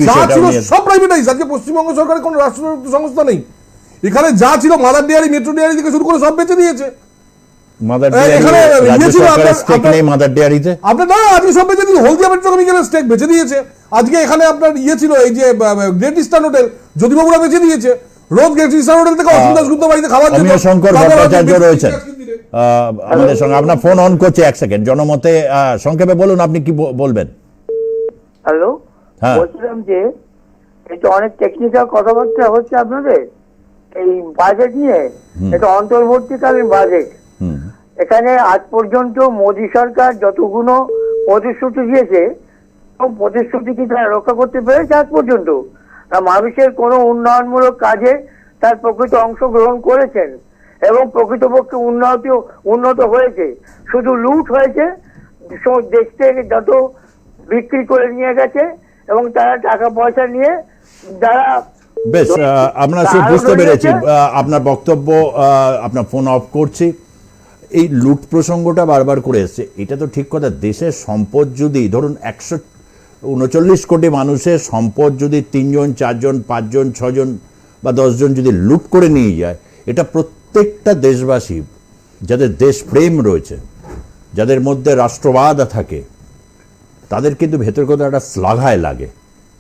Speaker 3: যা ছিল সব প্রাইভেটাইজ। আজকে পশ্চিমবঙ্গ সরকারের কোনো রাষ্ট্র সংস্থা নেই। এখানে যা ছিল মাদার ডেয়ারি, মেট্রো ডেয়ারি থেকে শুরু করে সব বেঁচে দিয়েছে। আজকে এখানে আপনার ইয়ে ছিল, এই যে গ্রেট ইস্টার্ন হোটেল, জ্যোতিবাবুরা বেঁচে দিয়েছে। রোজ গ্রেট ইস্টার্ন হোটেল থেকে অসীম দাশগুপ্ত বাড়িতে খাবার দিত।
Speaker 1: শঙ্কর ভট্টাচার্য রয়েছেন আমাদের সঙ্গে, আপনার ফোন অন করছে, 1 সেকেন্ড। জনমতে সংক্ষেপে বলুন, আপনি কি বলবেন?
Speaker 10: হ্যালো, বলছিলাম যে এটা অনেক টেকনিক্যাল কথাবার্তা হচ্ছে আপনাদের এই বাজেট নিয়ে। এটা অন্তর্বর্তীকালীন বাজেট। এখানে আজ পর্যন্ত মোদী সরকার যতগুলো প্রতিশ্রুতি দিয়েছে, প্রতিশ্রুতি কি তারা রক্ষা করতে পেরেছে আজ পর্যন্ত? মানুষের কোনো উন্নয়নমূলক কাজে তার প্রকৃত অংশগ্রহণ করেছেন এবং প্রকৃতপক্ষে উন্নত হয়েছে? শুধু লুট হয়েছে, দেশ থেকে যত বিক্রি করে নিয়ে গেছে এবং তারা টাকা পয়সা নিয়ে যারা।
Speaker 1: বেশ, আমরা সে বুঝতে পেরেছি আপনার বক্তব্য। আপনার ফোন অফ করছি। এই লুট প্রসঙ্গটা বারবার করে এসছে, এটা তো ঠিক কথা। দেশের সম্পদ যদি ধরুন 139 কোটি মানুষের সম্পদ যদি 3 জন 4 জন 5 জন 6 জন বা 10 জন যদি লুট করে নিয়ে যায়, এটা প্রত্যেকটা দেশবাসী যাদের দেশপ্রেম রয়েছে, যাদের মধ্যে রাষ্ট্রবাদ থাকে তাদের কিন্তু ভেতর কোথাও একটা শ্লাঘায় লাগে।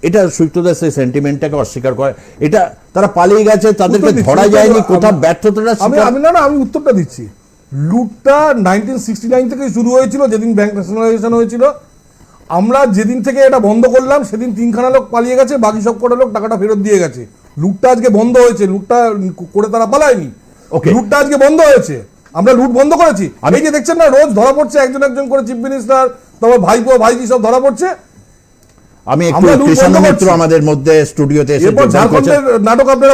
Speaker 1: এটা সুযুক্তদের সেই সেন্টিমেন্টটাকে অস্বীকার করে, এটা তারা পালিয়ে গেছে, তাদেরকে ধরা যায়নি, কোথাও ব্যর্থতাটা
Speaker 3: আমি উত্তরটা দিচ্ছি। লুটটা 1969 থেকে শুরু হয়েছিল, যেদিন ব্যাংক ন্যাশনালাইজেশন হয়েছিল। আমরা যেদিন থেকে এটা বন্ধ করলাম সেদিন 3খানা লোক পালিয়ে গেছে, বাকি সব কটা লোক টাকাটা ফেরত দিয়ে গেছে। লুটটা আজকে বন্ধ হয়েছে, লুটটা করে তারা পালায়নি। লুটটা আজকে বন্ধ হয়েছে, আমরা লুট বন্ধ করেছি। এই যে দেখছেন না, রোজ ধরা পড়ছে একজন একজন করে, চিফ মিনিস্টার, তারপর ভাইপো ভাইজি সব ধরা পড়ছে।
Speaker 1: আমি একটু কৃষ্ণ মিত্র আমাদের মধ্যে স্টুডিওতে এসে
Speaker 3: নাটক আপনারা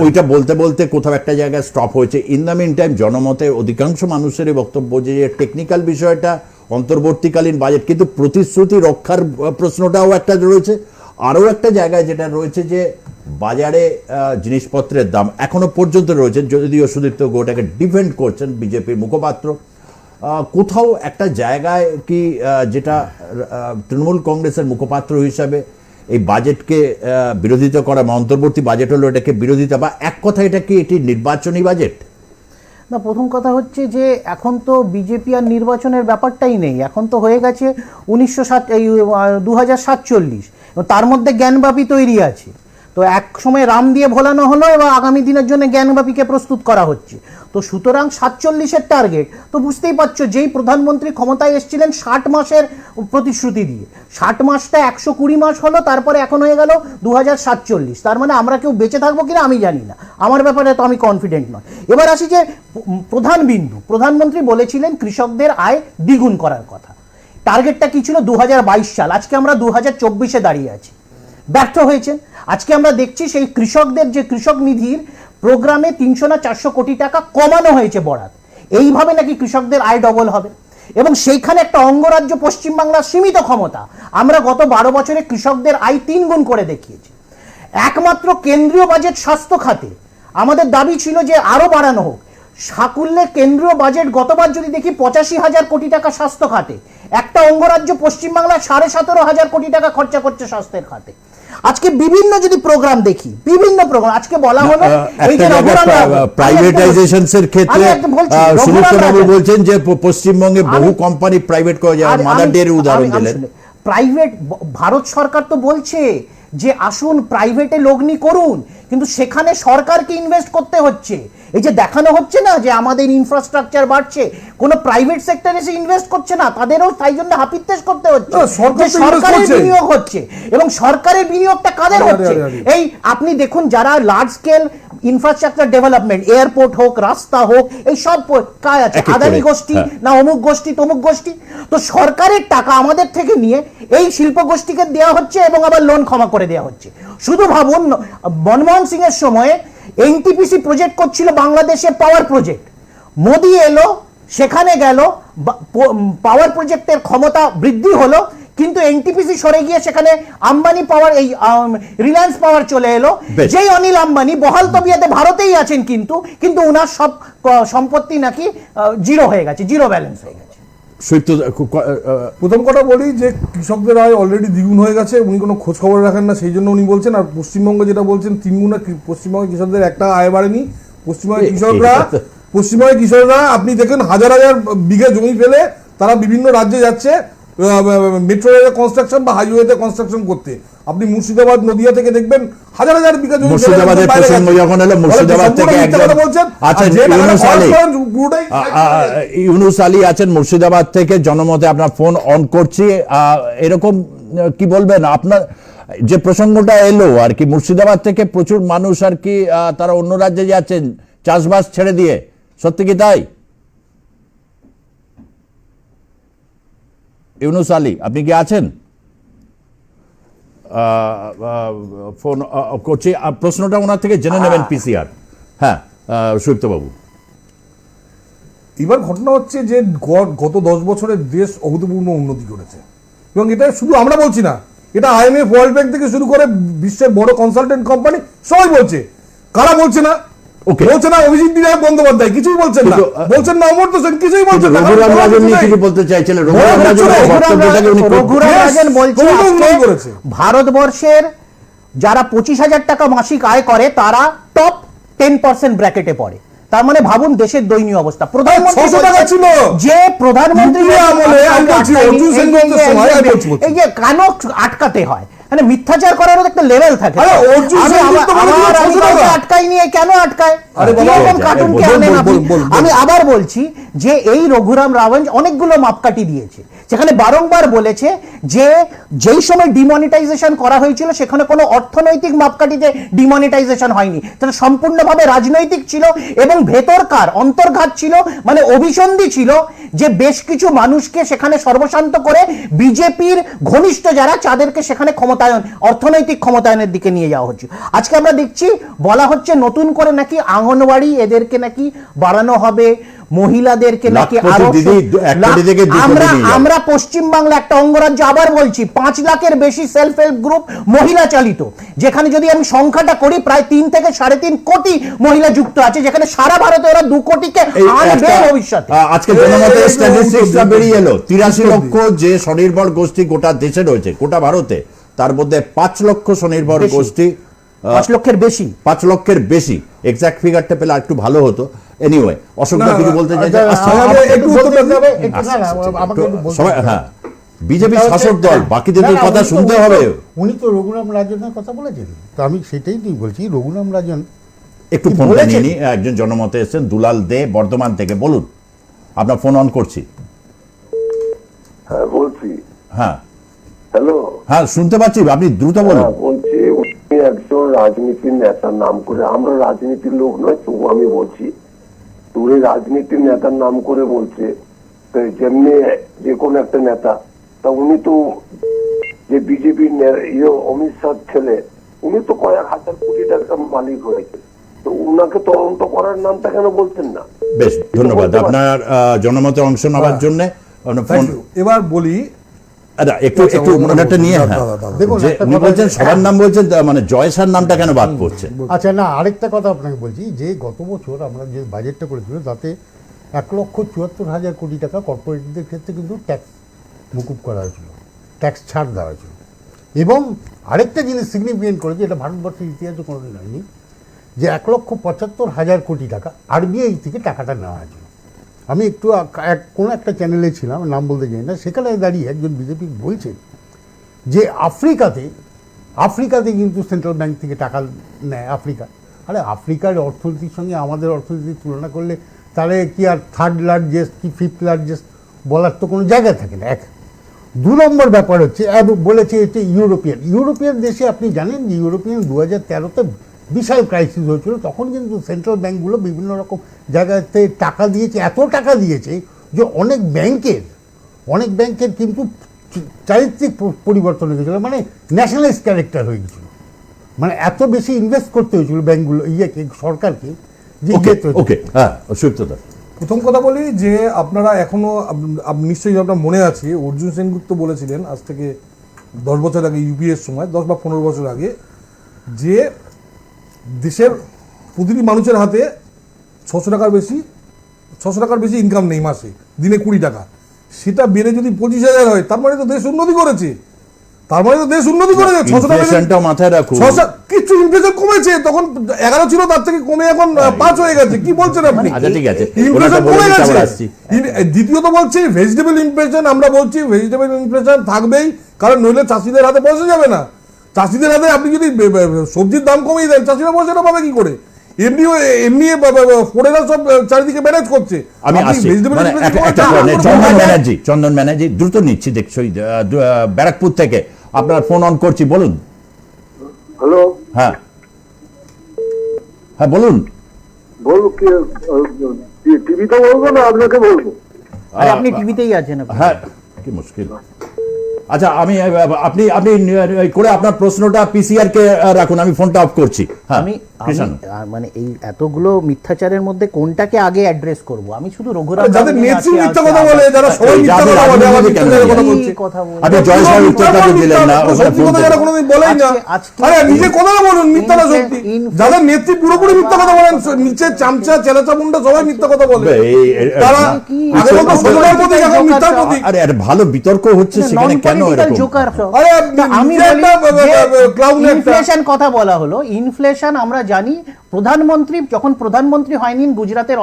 Speaker 1: ওইটা বলতে বলতে কোথাও একটা জায়গায় স্টপ হয়েছে। ইন দ্য মিন টাইম জনমতে অধিকাংশ মানুষের বক্তব্য যে টেকনিক্যাল বিষয়টা অন্তর্বর্তীকালীন বাজেট, কিন্তু প্রতিশ্রুতি রক্ষার প্রশ্নটাও একটা রয়েছে। আরও একটা জায়গায় যেটা রয়েছে যে বাজারে জিনিসপত্রের দাম এখনো পর্যন্ত রয়েছে, যদিও সুদীপ্ত গোটাকে ডিফেন্ড করছেন বিজেপির মুখপাত্র, কোথাও একটা জায়গায় কি যেটা তৃণমূল কংগ্রেসের মুখপাত্র হিসাবে এই বাজেটকে বিরোধিতা করা, অন্তর্বর্তী বাজেট হলো এটাকে বিরোধিতা, বা এক কথা এটা কি এটি নির্বাচনী বাজেট?
Speaker 11: না, প্রথম কথা হচ্ছে যে এখন তো বিজেপি আর নির্বাচনের ব্যাপারটাই নেই, এখন তো হয়ে গেছে 2047, তার মধ্যে জ্ঞানব্যাপী তৈরি আছে। তো এক সময় রাম দিয়ে ভোলানো হলো এবং আগামী দিনের জন্য জ্ঞানব্যাপীকে প্রস্তুত করা হচ্ছে। তো সুতরাং 47-এর টার্গেট তো বুঝতেই পারছো, যেই প্রধানমন্ত্রী ক্ষমতায় এসেছিলেন 60 মাসের প্রতিশ্রুতি দিয়ে, 60 মাসটা 120 মাস হলো, তারপরে এখন হয়ে গেল 2047। তার মানে আমরা কেউ বেঁচে থাকবো কিনা আমি জানি না, আমার ব্যাপারে তো আমি কনফিডেন্ট নয়। এবার আসি যে প্রধান বিন্দু, প্রধানমন্ত্রী বলেছিলেন কৃষকদের আয় দ্বিগুণ করার কথা। টার্গেটটা কি ছিল? 2022 সাল। আজকে আমরা 2024-এ দাঁড়িয়ে আছি, ব্যর্থ হয়েছেন। আজকে আমরা দেখছি সেই কৃষকদের যে কৃষক নিধির প্রোগ্রামে 300 না 400 কোটি টাকা কমানো হয়েছে বরাদ। এইভাবে নাকি কৃষকদের আয় ডবল হবে, এবং সেইখানে একটা অঙ্গরাজ্য পশ্চিমবাংলার সীমিত ক্ষমতা। আমরা গত 12 বছরে কৃষকদের আয় 3 গুণ করে দেখিয়েছি। একমাত্র কেন্দ্রীয় বাজেট স্বাস্থ্য খাতে আমাদের দাবি ছিল যে আরো বাড়ানো হোক। সাকুল্যে কেন্দ্রীয় বাজেট গতবার যদি দেখি 85,000 কোটি টাকা স্বাস্থ্য খাতে, একটা অঙ্গরাজ্য পশ্চিমবাংলা 17,500 কোটি টাকা খরচা করছে স্বাস্থ্যের খাতে। আজকে বিভিন্ন যদি প্রোগ্রাম দেখি, বিভিন্ন প্রোগ্রাম আজকে বলা হলো এই যে
Speaker 1: প্রাইভেটাইজেশনের ক্ষেত্রে সুনীল বাবু বলছেন যে পশ্চিমবঙ্গে বহু কোম্পানি প্রাইভেট করে যায়, মাদার ডেয়ারির উদাহরণ দিলেন।
Speaker 11: প্রাইভেট, ভারত সরকার তো বলছে যে আসুন প্রাইভেটে লগ্নি করুন, কিন্তু সেখানে সরকারকে ইনভেস্ট করতে হচ্ছে। এই যে দেখানো হচ্ছে না যে আমাদের ইনফ্রাস্ট্রাকচার বাড়ছে, কোনো প্রাইভেট সেক্টর এসে ইনভেস্ট করছে না, তাদেরও তাই জন্য হাপিত্তেশ করতে হচ্ছে। সরকারের বিনিয়োগ হচ্ছে, এবং সরকারের বিনিয়োগটা কাদের হচ্ছে? এই আপনি দেখুন, যারা large scale infrastructure development, airport হোক, রাস্তা হোক, এই সব কাজ আছে আদানি গোষ্ঠী না অমুক গোষ্ঠী তমুক গোষ্ঠী। তো সরকারের টাকা আমাদের থেকে নিয়ে এই শিল্প গোষ্ঠীকে দেওয়া হচ্ছে এবং আবার লোন ক্ষমা করে দেওয়া হচ্ছে। শুধু ভাবুন, মনমোহন সিং এর সময় এনটিপিসি প্রজেক্ট করছিল বাংলাদেশে, পাওয়ার প্রজেক্ট। মোদি এলো, সেখানে গেল, পাওয়ার প্রজেক্টের ক্ষমতা বৃদ্ধি হলো, কিন্তু এনটিপিসি সরে গিয়ে সেখানে আম্বানি পাওয়ার, এই রিলায়েন্স পাওয়ার চলে এলো। যেই অনিল আম্বানি বহাল তবিয়াতে ভারতেই আছেন, কিন্তু ওনার সব সম্পত্তি নাকি জিরো হয়ে গেছে, জিরো ব্যালেন্স হয়ে গেছে।
Speaker 3: প্রথম কথা বলি যে কৃষকদের আয় অলরেডি দ্বিগুণ হয়ে গেছে, উনি কোনো খোঁজ খবর রাখেন না, সেই জন্য উনি বলছেন। আর পশ্চিমবঙ্গে যেটা বলছেন 3 গুণ, পশ্চিমবঙ্গের কৃষকদের একটা আয় বাড়েনি। পশ্চিমবঙ্গের কৃষকরা আপনি দেখেন হাজার হাজার বিঘা জমি ফেলে তারা বিভিন্ন রাজ্যে যাচ্ছে মেট্রো রেলের কনস্ট্রাকশন বা হাইওয়েতে কনস্ট্রাকশন করতে। আপনি মুর্শিদাবাদ, নদিয়া থেকে দেখবেন হাজার হাজার বিঘা জমি।
Speaker 1: মুর্শিদাবাদের প্রসঙ্গ যখন এলো, মুর্শিদাবাদ থেকে একজন আছেন ইউনুস আলী আছেন মুর্শিদাবাদ থেকে। জনমতে আপনার ফোন অন করছি, এরকম কি বলবেন আপনার যে প্রসঙ্গটা এলো আর কি, মুর্শিদাবাদ থেকে প্রচুর মানুষ আর কি তারা অন্য রাজ্যে যাচ্ছেন চাষবাস ছেড়ে দিয়ে, সত্যি কি তাই? ইউনুস আলী আপনি কি আছেন? ফোন করছি, প্রশ্নটা ওনার থেকে জেনে নেবেন পিসিআর। হ্যাঁ সুদীপ্ত বাবু,
Speaker 3: এবার ঘটনা হচ্ছে যে গত 10 বছরের দেশ অভূতপূর্ণ উন্নতি করেছে, এবং এটা শুধু আমরা বলছি না, এটা IMF, ওয়ার্ল্ড ব্যাংক থেকে শুরু করে বিশ্বের বড় কনসালটেন্ট কোম্পানি সবাই বলছে। কারা বলছে না? বলছে না অভিজিৎ বিনায়ক বন্দ্যোপাধ্যায়, কিছুই বলছেন না। বলছেন না অমর্ত্য সেন, কিছুই বলছেন না।
Speaker 1: রঘুরাম রাজন কিছু বলতে চাইছিলেন।
Speaker 11: রঘুরাম রাজন বলছে ভারতবর্ষের যারা 25,000 টাকা মাসিক আয় করে তারা টপ 10% ব্র্যাকেটে পড়ে। তার মানে ভাবুন দেশের দৈনীয় অবস্থা। প্রধানমন্ত্রী
Speaker 3: 600 টাকা ছিল।
Speaker 11: যে প্রধানমন্ত্রী
Speaker 3: ইউপিএ আমলে আমি বলছি, অর্জুন সেন গুপ্তের সময় আমি বলছি।
Speaker 11: এই যে কেন আটকাতে হয়, মানে মিথ্যাচার করারও একটা লেভেল থাকে।
Speaker 3: আরে অর্জুন
Speaker 11: আমি
Speaker 3: সেন গুপ্ত বলে দিল 600 টাকা।
Speaker 11: আটকাই নিয়ে কেন আটকায়?
Speaker 1: আরে বাবা,
Speaker 11: এরকম কার্টুন কে
Speaker 1: বল,
Speaker 11: আনেন
Speaker 1: বল,
Speaker 11: আপনি?
Speaker 1: বল, বল, বল।
Speaker 11: আমি আবার বলছি যে এই রঘুরাম রাজন অনেকগুলো মাপকাঠি দিয়েছে, যেখানে বারংবার বলেছে যে যেই সময় ডিমনিটাইজেশন করা হয়েছিল সেখানে কোনো অর্থনৈতিক মাপকাঠিতে ডিমনিটাইজেশন হয়নি, সেটা সম্পূর্ণভাবে রাজনৈতিক ছিল এবং ভেতরকার অন্তর্ঘাত ছিল, মানে অভিসন্ধি ছিল যে বেশ কিছু মানুষকে সেখানে সর্বশান্ত করে বিজেপির ঘনিষ্ঠ যারা তাদেরকে সেখানে ক্ষমতায়ন, অর্থনৈতিক ক্ষমতায়নের দিকে নিয়ে যাওয়া হচ্ছে। আজকে আমরা দেখছি বলা হচ্ছে নতুন করে নাকি আঙ্গনওয়াড়ি এদেরকে নাকি বাড়ানো হবে, মহিলাদেরকে নাকি আরো আমরা পশ্চিমবাংলা একটা অঙ্গরাজ্য, আবার বলছি 5 লাখের বেশি সেলফ হেল্প গ্রুপ মহিলা চালিত, যেখানে যদি আমি সংখ্যাটা করি প্রায় 3 থেকে 3.5 কোটি মহিলা যুক্ত আছে, যেখানে সারা ভারতে ওরা 2 কোটিকে আনবে ভবিষ্যতে।
Speaker 1: আজকে জনমতে স্ট্যাটিস্টিক্সটা বেরিয়ে এলো 83 লক্ষ যে স্বনির্ভর গোষ্ঠী গোটা দেশে রয়েছে, গোটা ভারতে, তার মধ্যে 5 লক্ষ স্বনির্ভর গোষ্ঠী,
Speaker 11: 5 লক্ষের বেশি,
Speaker 1: 5 লক্ষের বেশি। এক্সাক্ট ফিগারটা পেলে একটু ভালো হতো। এনিওয়ে, অশোকদা কিছু বলতে চাইছে? সবাই, হ্যাঁ, বিজেপি শাসক দল, বাকিদের কথা শুনতে হবে।
Speaker 4: উনি তো রঘুরাম রাজনের কথা বলেছেন, তো আমি সেটাই নিয়ে বলছি। রঘুরাম রাজন
Speaker 1: একটু ফোনটা নিয়ে নি, একজন জনমতে এসেছেন, দুলাল দে বর্ধমান থেকে। বলুন, আপনার ফোন অন করছি।
Speaker 6: হ্যাঁ বলছি।
Speaker 1: হ্যাঁ
Speaker 6: হ্যালো।
Speaker 1: হ্যাঁ, শুনতে পাচ্ছি, আপনি দ্রুত বলুন।
Speaker 6: বলছি উনি একজন রাজনীতির নেতার নাম করে, আমরা রাজনীতির লোক নয়, তবু আমি বলছি উনি রাজনীতির নেতার নাম করে বলছে, যেমনি যে কোনো একটা নেতা, তা উনি তো যে বিজেপির অমিত শাহ ছেলে, উনি তো কয়েক হাজার কোটি টাকার মালিক হয়েছে, তো উনাকে তদন্ত করার নামটা কেন বলছেন না?
Speaker 1: বেশ, ধন্যবাদ আপনার জনমতে অংশ নেওয়ার জন্য।
Speaker 3: এবার বলি,
Speaker 1: একটু ওনারটা নিয়ে, উনি বলছেন সবার নাম বলছেন, মানে জয়সার নামটা কেন বাদ পড়ছে?
Speaker 4: আচ্ছা, না, আরেকটা কথা আপনাকে বলছি যে গত বছর আমরা যে বাজেটটা করেছিল তাতে 1,74,000 কোটি টাকা কর্পোরেটদের ক্ষেত্রে কিন্তু ট্যাক্স মুকুব করা হয়েছিল, ট্যাক্স ছাড় দেওয়া হয়েছিল। এবং আরেকটা জিনিস সিগনিফিকেন্ট করেছে, এটা ভারতবর্ষের ইতিহাসে কোনোদিন হয়নি, যে 1,75,000 কোটি টাকা আরবিআই থেকে টাকাটা নেওয়া হয়েছিল। আমি একটু কোনো একটা চ্যানেলে ছিলাম, নাম বলতে চাই না, সেখানে দাঁড়িয়ে একজন বিজেপি বলছেন যে আফ্রিকাতে কিন্তু সেন্ট্রাল ব্যাংক থেকে টাকা নেয় আফ্রিকা। আরে আফ্রিকার অর্থনীতির সঙ্গে আমাদের অর্থনীতির তুলনা করলে তাহলে কি আর 3rd লার্জেস্ট কি 5th লার্জেস্ট বলার তো কোনো জায়গা থাকে না। 2 নম্বর ব্যাপার হচ্ছে, বলেছে হচ্ছে ইউরোপিয়ান দেশে আপনি জানেন যে ইউরোপিয়ান 2013-তে বিশাল ক্রাইসিস হয়েছিল, তখন কিন্তু সেন্ট্রাল ব্যাঙ্কগুলো বিভিন্ন রকম জায়গাতে টাকা দিয়েছে, এত টাকা দিয়েছে যে অনেক ব্যাংকের কিন্তু চারিত্রিক পরিবর্তন হয়ে গেছিলো, মানে ন্যাশনালাইজ ক্যারেক্টার হয়ে গেছিলো, মানে এত বেশি ইনভেস্ট করতে হয়েছিল ব্যাংকগুলো সরকারকে।
Speaker 3: প্রথম কথা বলি যে আপনারা এখনো, নিশ্চয়ই আপনার মনে আছে অর্জুন সেনগুপ্ত বলেছিলেন আজ থেকে 10 বছর আগে, ইউপিএর সময় 10 বা 15 বছর আগে, যে দেশের প্রতিটি মানুষের হাতে 600 টাকার বেশি ইনকাম নেই মাসে, দিনে 20 টাকা। সেটা বেড়ে যদি 25,000 হয়, তার মানে তো দেশ উন্নতি করেছে, 600 টাকা
Speaker 1: মাথায় রাখুন।
Speaker 3: কিছু ইনফ্লেশন কমেছে, তখন 11 ছিল, তার থেকে কমে এখন 5 হয়ে গেছে। কি বলছেন আপনি?
Speaker 1: ঠিক আছে,
Speaker 3: ইনফ্লেশন কমে গেছে। দ্বিতীয়ত বলছি ভেজিটেবল ইনফ্লেশন, আমরা বলছি ভেজিটেবল ইনফ্লেশন থাকবেই, কারণ নইলে চাষিদের হাতে পয়সা যাবে না। চাষিদের হাতে আপনি যদি সবজির দাম কমিয়ে দেন, চাষিরা পয়সাটা পাবে কি করে? এমনি ফোরেরা সব চারিদিকে ম্যানেজ করছে।
Speaker 1: আমি চন্দন ব্যানার্জি দ্রুত নিচ্ছি, দেখছই ব্যারাকপুর থেকে আপনার ফোন অন করছি, বলুন।
Speaker 6: হ্যালো।
Speaker 1: হ্যাঁ বলুন।
Speaker 6: টিভিতে বলবো না আপনাকে বলবো?
Speaker 11: আপনি টিভিতেই আছেন।
Speaker 1: হ্যাঁ, কি মুশকিল। আচ্ছা, আপনি করে আপনার প্রশ্নটা পিসিআর কে রাখুন, আমি ফোনটা অফ করছি।
Speaker 11: আমি মানে এই এতগুলো মিথ্যাচারের মধ্যে কোনটাকে আগে অ্যাড্রেস করব? আমি শুধু রঘুরাম,
Speaker 3: যাদের নেত্রী মিথ্যা কথা বলে, যারা সবাই মিথ্যা কথা বলে, আবার মিথ্যাচারের কথা বলছে।
Speaker 1: আপনি জয়সার উত্তরটা দিলেন না, ওখানে ফোন
Speaker 3: যারা কোনোদিন বলেই না। আরে নিজে কথা বলুন, মিথ্যা না সত্যি। যাদের নেত্রী পুরোপুরি মিথ্যা কথা বলেন, নিচে চামচা চেলাচা মুন্ডা সবাই মিথ্যা কথা বলবে। তারা আগে বলতো সোনার প্রতীক, এখন মিথ্যার প্রতীক।
Speaker 1: আরে ভালো বিতর্ক হচ্ছে সেখানে, কেন এরকম?
Speaker 11: আরে আমি ইনফ্লেশন কথা বলা হলো, ইনফ্লেশন আমরা জানি প্রধানমন্ত্রী যখন প্রধানমন্ত্রী হয়নি, গুজরাটের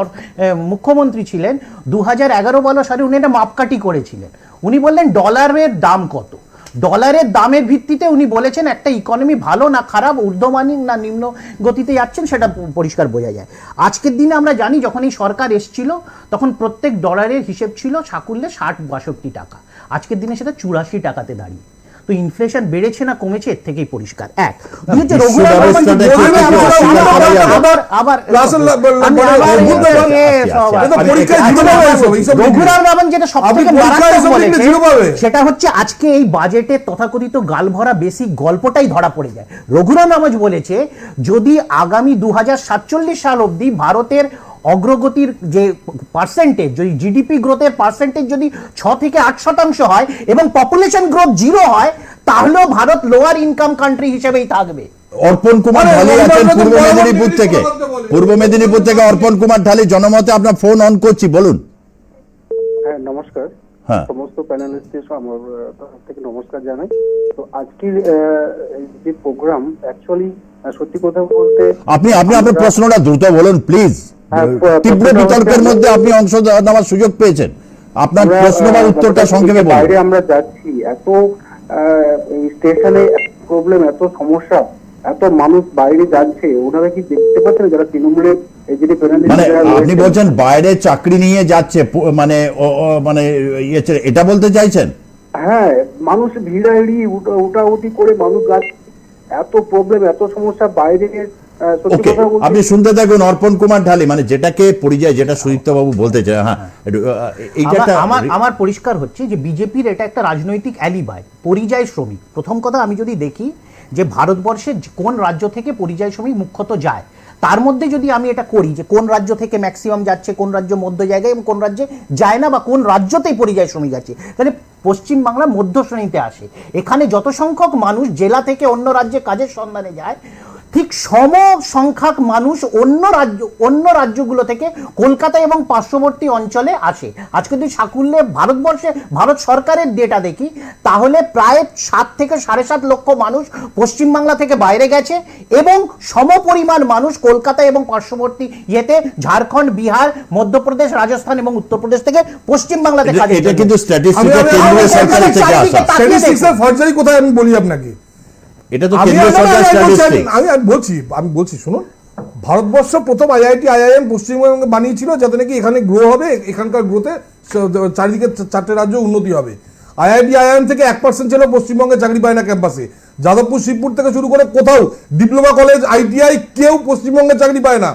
Speaker 11: মুখ্যমন্ত্রী ছিলেন 2011-12 সালে, উনি একটা মাপকাঠি করেছিলেন। উনি বললেন ডলারের দাম কত, ডলারের দামের ভিত্তিতে উনি বলেছেন একটা ইকোনমি ভালো না খারাপ, ঊর্ধ্বমানী না নিম্ন গতিতে যাচ্ছেন সেটা পরিষ্কার বোঝা যায়। আজকের দিনে আমরা জানি যখন এই সরকার এসছিল তখন প্রত্যেক ডলারের হিসেব ছিল সাকুল্যে 60-62 টাকা, আজকের দিনে সেটা 84 টাকাতে দাঁড়িয়ে। তো ইনফ্লেশন বেড়েছে না কমেছে এর থেকেই পরিষ্কার। এক দুই হচ্ছে রঘুরাম রাবণ যেটা সবথেকে মারাত্মক বলেছে সেটা হচ্ছে আজকে এই বাজেটের তথাকথিত গালভরা বেসিক গল্পটাই ধরা পড়ে যায়। রঘুরাম রাবণ বলেছে যদি আগামী 2047 সাল অবধি ভারতের অগ্রগতির যে পার্সেন্টেজ, যদি জিডিপি গ্রোথের পার্সেন্টেজ যদি 6 থেকে 8% হয় এবং পপুলেশন গ্রোথ 0 হয়, তাহলেও ভারত লোয়ার ইনকাম কান্ট্রি হিসেবেই থাকবে।
Speaker 1: অর্পণ কুমার ঢালি আছেন পূর্ব মেদিনীপুর থেকে অর্পণ কুমার ঢালি, জনমতে আপনার ফোন অন করছি, বলুন।
Speaker 12: হ্যাঁ নমস্কার, সমস্ত প্যানেলিস্টদের আমার তরফ থেকে নমস্কার জানাই। তো আজকের যে প্রোগ্রাম অ্যাকচুয়ালি সত্যি কথা বলতে
Speaker 1: আপনি আপনার প্রশ্নটা দ্রুত বলুন প্লিজ। তীব্র বিতর্কের মধ্যে আপনি অংশ নেওয়ার সুযোগ পেয়েছেন, আপনার প্রশ্ন বা উত্তরটা সংক্ষেপে বলুন।
Speaker 12: বাইরে আমরা যাচ্ছি, এত স্টেশনে প্রবলেম, এত সমস্যা, এত মানুষ বাইরে যাচ্ছে, ওনারা কি দেখতে পাচ্ছেন যারা তৃণমূলের
Speaker 1: মানে আপনি বলছেন বাইরে চাকরি নিয়ে যাচ্ছে, মানে মানে এটা বলতে চাইছেন?
Speaker 12: হ্যাঁ, মানুষ ভিড়াভিড়ি উঠাউঠি করে মানুষ যাচ্ছে, এত প্রবলেম, এত সমস্যা বাইরে।
Speaker 1: আপনি শুনতে থাকুন অর্পণ কুমার ঢালি, মানে যেটাকে পরিযায়, যেটা সুদীপ্ত বাবু বলতে চায়। হ্যাঁ,
Speaker 11: আমার পরিষ্কার হচ্ছে যে বিজেপির এটা একটা রাজনৈতিক অ্যালিবাই, পরিযায়ী শ্রমিক। প্রথম কথা আমি যদি দেখি যে ভারতবর্ষে কোন রাজ্য থেকে পরিযায়ী শ্রমিক মুখ্যত যায়, তার মধ্যে যদি আমি এটা করি যে কোন রাজ্য থেকে ম্যাক্সিমাম যাচ্ছে, কোন রাজ্য মধ্য জায়গায় এবং কোন রাজ্যে যায় না, বা কোন রাজ্যতেই পরিযায়ী শ্রমিক আছে, তাহলে পশ্চিমবাংলা মধ্য শ্রেণীতে আসে। এখানে যত সংখ্যক মানুষ জেলা থেকে অন্য রাজ্যে কাজের সন্ধানে যায়, ঠিক সম সংখ্যক মানুষ অন্য রাজ্যগুলো থেকে কলকাতা এবং পার্শ্ববর্তী অঞ্চলে আসে। আজকে যদি সাকুল্যে ভারত সরকারের ডেটা দেখি, তাহলে প্রায় 7 থেকে 7.5 লক্ষ মানুষ পশ্চিমবাংলা থেকে বাইরে গেছে এবং সমপরিমাণ মানুষ কলকাতা এবং পার্শ্ববর্তী ইয়েতে ঝাড়খণ্ড, বিহার, মধ্যপ্রদেশ, রাজস্থান এবং উত্তরপ্রদেশ থেকে পশ্চিমবাংলাতে কাজে।
Speaker 1: এটা কিন্তু স্ট্যাটিস্টিক্স কেন্দ্রীয় সরকার থেকে আসা।
Speaker 3: স্ট্যাটিস্টিক্সের ফর্জারি কোথায় আমি বলি আপনাকে,
Speaker 1: এটা তো কেন্দ্রীয় সরকার স্ট্যাটিস্টিক্স।
Speaker 3: আমি বলছি শুনুন, ভারতবর্ষ প্রথম IIT IIM পশ্চিমবঙ্গে বানিয়েছিল যাতে নাকি এখানে গ্রো হবে, এখানকার গ্রোথে চারিদিকে 4টে রাজ্য উন্নতি হবে। IIT IIM থেকে 1% ছিল পশ্চিমবঙ্গে চাকরি পায় না ক্যাম্পাসে। যাদবপুর, শিবপুর থেকে শুরু করে কোথাও ডিপ্লোমা কলেজ, ITI কেউ পশ্চিমবঙ্গে চাকরি পায় না।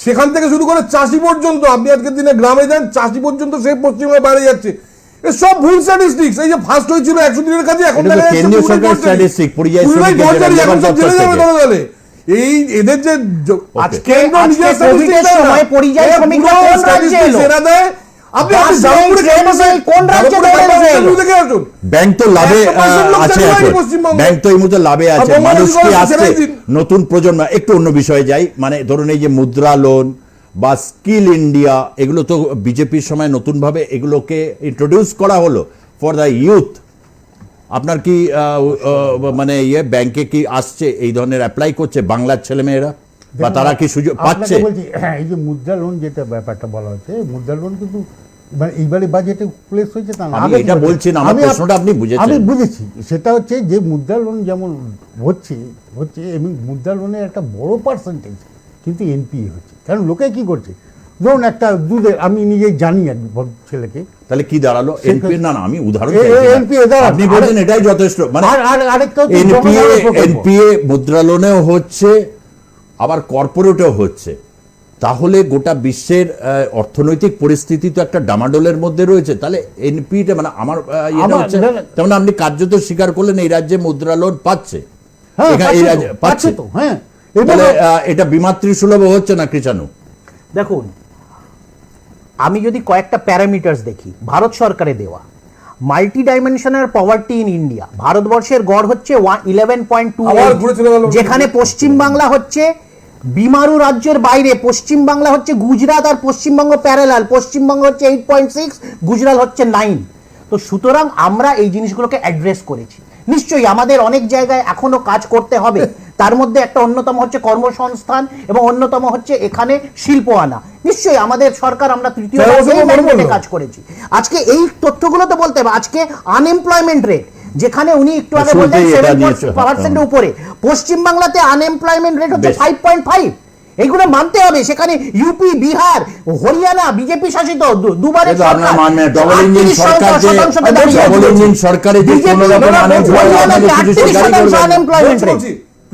Speaker 3: সেখান থেকে শুরু করে চাষি পর্যন্ত, আপনি আজকের দিনে গ্রামে যান, চাষি পর্যন্ত সে পশ্চিমবঙ্গে বাইরে যাচ্ছে। সব ভুল স্ট্যাটিস্টিক্স। এই যে ফার্স্ট হয়েছিল 100 দিনের কাছে, এখন
Speaker 1: কেন্দ্রীয় সরকার স্ট্যাটিস্টিক্স পরিযায়ী শ্রমিক
Speaker 3: এই এদের যে
Speaker 11: কেন্দ্র নিজের স্ট্যাটিস্টিক্স সময় পরিযায়ী শ্রমিকরা কোন রাজ্যে এলো,
Speaker 3: সেটা দেয়। আপনি জামপুরে ক্যাম্পাসে
Speaker 11: কোন রাজ্যে
Speaker 3: দেখে আসুন,
Speaker 1: ব্যাংক তো লাভে আছে, ব্যাংক তো এই মুহূর্তে লাভে আছে। মানুষ কি আসছে, নতুন প্রজন্ম। একটু অন্য বিষয়ে যাই, মানে ধরুন এই যে মুদ্রা লোন বা স্কিল ইন্ডিয়া, এগুলো তো বিজেপির সময় নতুনভাবে এগুলোকে ইন্ট্রোডিউস করা হলো ফর দ্য ইউথ। আপনার কি মানে ব্যাংকে কি আসছে, এই ধরনের অ্যাপ্লাই করছে বাংলার ছেলেমেয়েরা, বা তারা কি সুযোগ পাচ্ছে?
Speaker 4: হ্যাঁ, এই যে মুদ্রা লোন যেটা ব্যাপারটা বলা হচ্ছে, মুদ্রা লোন কিন্তু মানে এইবারে বাজেটে প্লেস হয়েছে, তা
Speaker 1: আমি এটা বলছি না, আমার প্রশ্নটা আপনি বুঝেছেন।
Speaker 4: আমি বুঝেছি, সেটা হচ্ছে যে মুদ্রা লোন যেমন হচ্ছে এবং মুদ্রা লোনের একটা বড় পার্সেন্টেজ কিন্তু এনপিএ হচ্ছে। কারণ লোকে কি করছে, ধরুন একটা দুধের, আমি নিজে জানি এক ছেলেকে,
Speaker 1: তাহলে কি দাঁড়ালো এনপিএ? না আমি উদাহরণ
Speaker 4: আপনি
Speaker 1: বলছেন এটাই যথেষ্ট। মানে এনপিএ মুদ্রা লোনেও হচ্ছে, আবার কর্পোরেটেও হচ্ছে। তাহলে গোটা বিশ্বের অর্থনৈতিক পরিস্থিতি তো একটা ডামাডোলের মধ্যে রয়েছে। তাহলে এনপিএটা মানে আমার হচ্ছে, তেমন আপনি কার্যত স্বীকার করলেন এই রাজ্যে মুদ্রা লোন পাচ্ছে, এই রাজ্যে পাচ্ছে তো। হ্যাঁ, এটা বিমাতৃ সুলভ হচ্ছে না কৃষাণু?
Speaker 11: দেখুন, আমি যদি কয়েকটা প্যারামিটার্স দেখি ভারত সরকারে দেওয়া, multi dimensional poverty in India, ভারতবর্ষের গড় হচ্ছে 11.2, যেখানে পশ্চিমবাংলা হচ্ছে বিমারু রাজ্যের বাইরে, পশ্চিমবাংলা হচ্ছে গুজরাট আর পশ্চিমবঙ্গ প্যারালাল, পশ্চিমবঙ্গ হচ্ছে 8.6, গুজরাট হচ্ছে 9। তো সুতরাং আমরা এই জিনিসগুলোকে অ্যাড্রেস করেছি। নিশ্চয়ই আমাদের অনেক জায়গায় এখনো কাজ করতে হবে, তার মধ্যে একটা অন্যতম হচ্ছে কর্মসংস্থান এবং অন্যতম হচ্ছে এখানে শিল্প আনা। নিশ্চয়ই আমাদের সরকার, আমরা তৃতীয় কাজ করেছি। আজকে এই তথ্যগুলো তো বলতে হবে। আজকে আনএমপ্লয়মেন্ট রেট যেখানে উনি একটু আগে বললেন 7% উপরে, পশ্চিমবাংলাতে আনএমপ্লয়মেন্ট রেট হচ্ছে 5.5। এইগুলো মানতে হবে। সেখানে ইউপি, বিহার, হরিয়ানা বিজেপি শাসিত দুবারের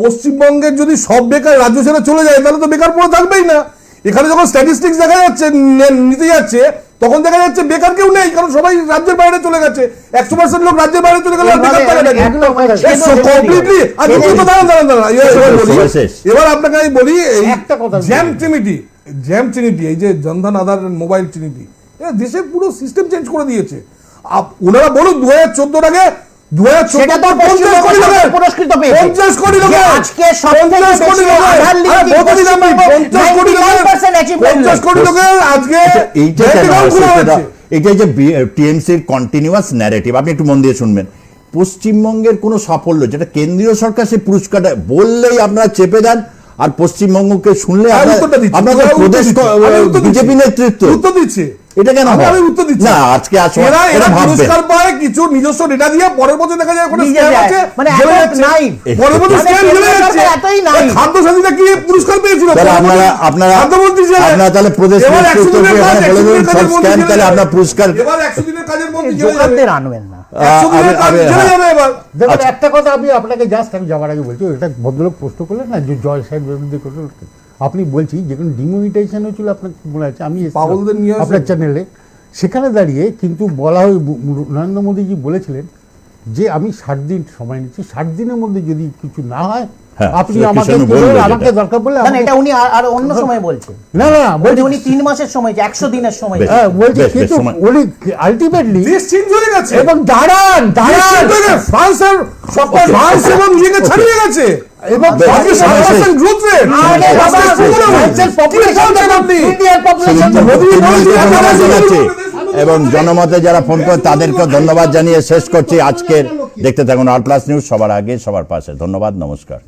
Speaker 3: পশ্চিমবঙ্গের যদি সব বেকার রাজ্য ছেড়ে চলে যায় তাহলে তো বেকার পুরো থাকবেই না। এখানে যখন স্ট্যাটিস্টিক্স দেখা যাচ্ছে, নিতে যাচ্ছে, তখন দেখা যাচ্ছে বেকার কেউ নেই, কারণ সবাই রাজ্যের বাইরে চলে গেছে। 100% লোক রাজ্যের বাইরে চলে গেলে এবার আপনাকে আমি বলি, জ্যাম ট্রিনিটি, এই যে জনধন আধার মোবাইল ট্রিনিটি, এরা দেশের পুরো সিস্টেম চেঞ্জ করে দিয়েছে। ওনারা বলুন 2014 আগে 2014 কোটি লোকের 50 কোটি লোকের আজকে 50 কোটি লোকের আজকে
Speaker 1: এইটা যে টিএমসির কন্টিনিউয়াস ন্যারেটিভ, আপনি একটু মন দিয়ে শুনবেন। পশ্চিমবঙ্গের কোনো সাফল্য যেটা কেন্দ্রীয় সরকার সে পুরস্কারটা বললেই আপনারা চেপে দেন, আর পশ্চিমবঙ্গকে শুনলে আপনাদের প্রদেশ বিজেপি নেতৃত্ব উত্তর দিচ্ছে। এটা কেন আমি উত্তর দিচ্ছি না? আজকে এরা পুরস্কার পায় কিছু নিজস্ব ডেটা দিয়ে, পরের বছর দেখা যায় কোনো স্ক্যাম আছে, মানে নাই পরের বছর স্ক্যাম চলে যাচ্ছে। খাদ্য সাথীরা কি পুরস্কার পেয়েছিল? আপনারা তাহলে প্রদেশ নেতৃত্বকে এখানে বলে দিন সব স্ক্যাম, তাহলে আপনারা পুরস্কার
Speaker 3: এবার 100 দিনের কাজের মধ্যে
Speaker 11: জোকারদের আনবেন না।
Speaker 4: একটা কথা আমি আপনাকে জাস্ট আমি যাওয়ার আগে বলছি, এটা ভদ্রলোক প্রশ্ন করলেন না যে জয় সাহেব বিরুদ্ধে করলেন, আপনি বলছি যেখানে ডিমনিটাইজেশন হয়েছিল আপনার মনে আছে, আমি আপনার চ্যানেলে সেখানে দাঁড়িয়ে কিন্তু বলা হয়, নরেন্দ্র মোদীজি বলেছিলেন যে আমি 60 দিন সময় নিচ্ছি, 60 দিনের মধ্যে যদি কিছু না হয় আপনি আমাকে দরকার বললে,
Speaker 11: এটা উনি আর অন্য সময় বলছেন না, বলছি উনি 3 মাসের সময়, 100 দিনের সময়
Speaker 4: বলছে, কিন্তু উনি আলটিমেটলি
Speaker 3: দেশ চেঞ্জ হয়ে গেছে
Speaker 4: এবং দাঁড়ান
Speaker 3: ফ্রান্স এবং ইয়েকে ছাড়িয়ে গেছে এবং
Speaker 1: এবং জনমতে যারা ফোন করে তাদেরকে ধন্যবাদ জানিয়ে শেষ করছি আজকের। দেখতে থাকুন আর প্লাস নিউজ, সবার আগে সবার পাশে। ধন্যবাদ, নমস্কার।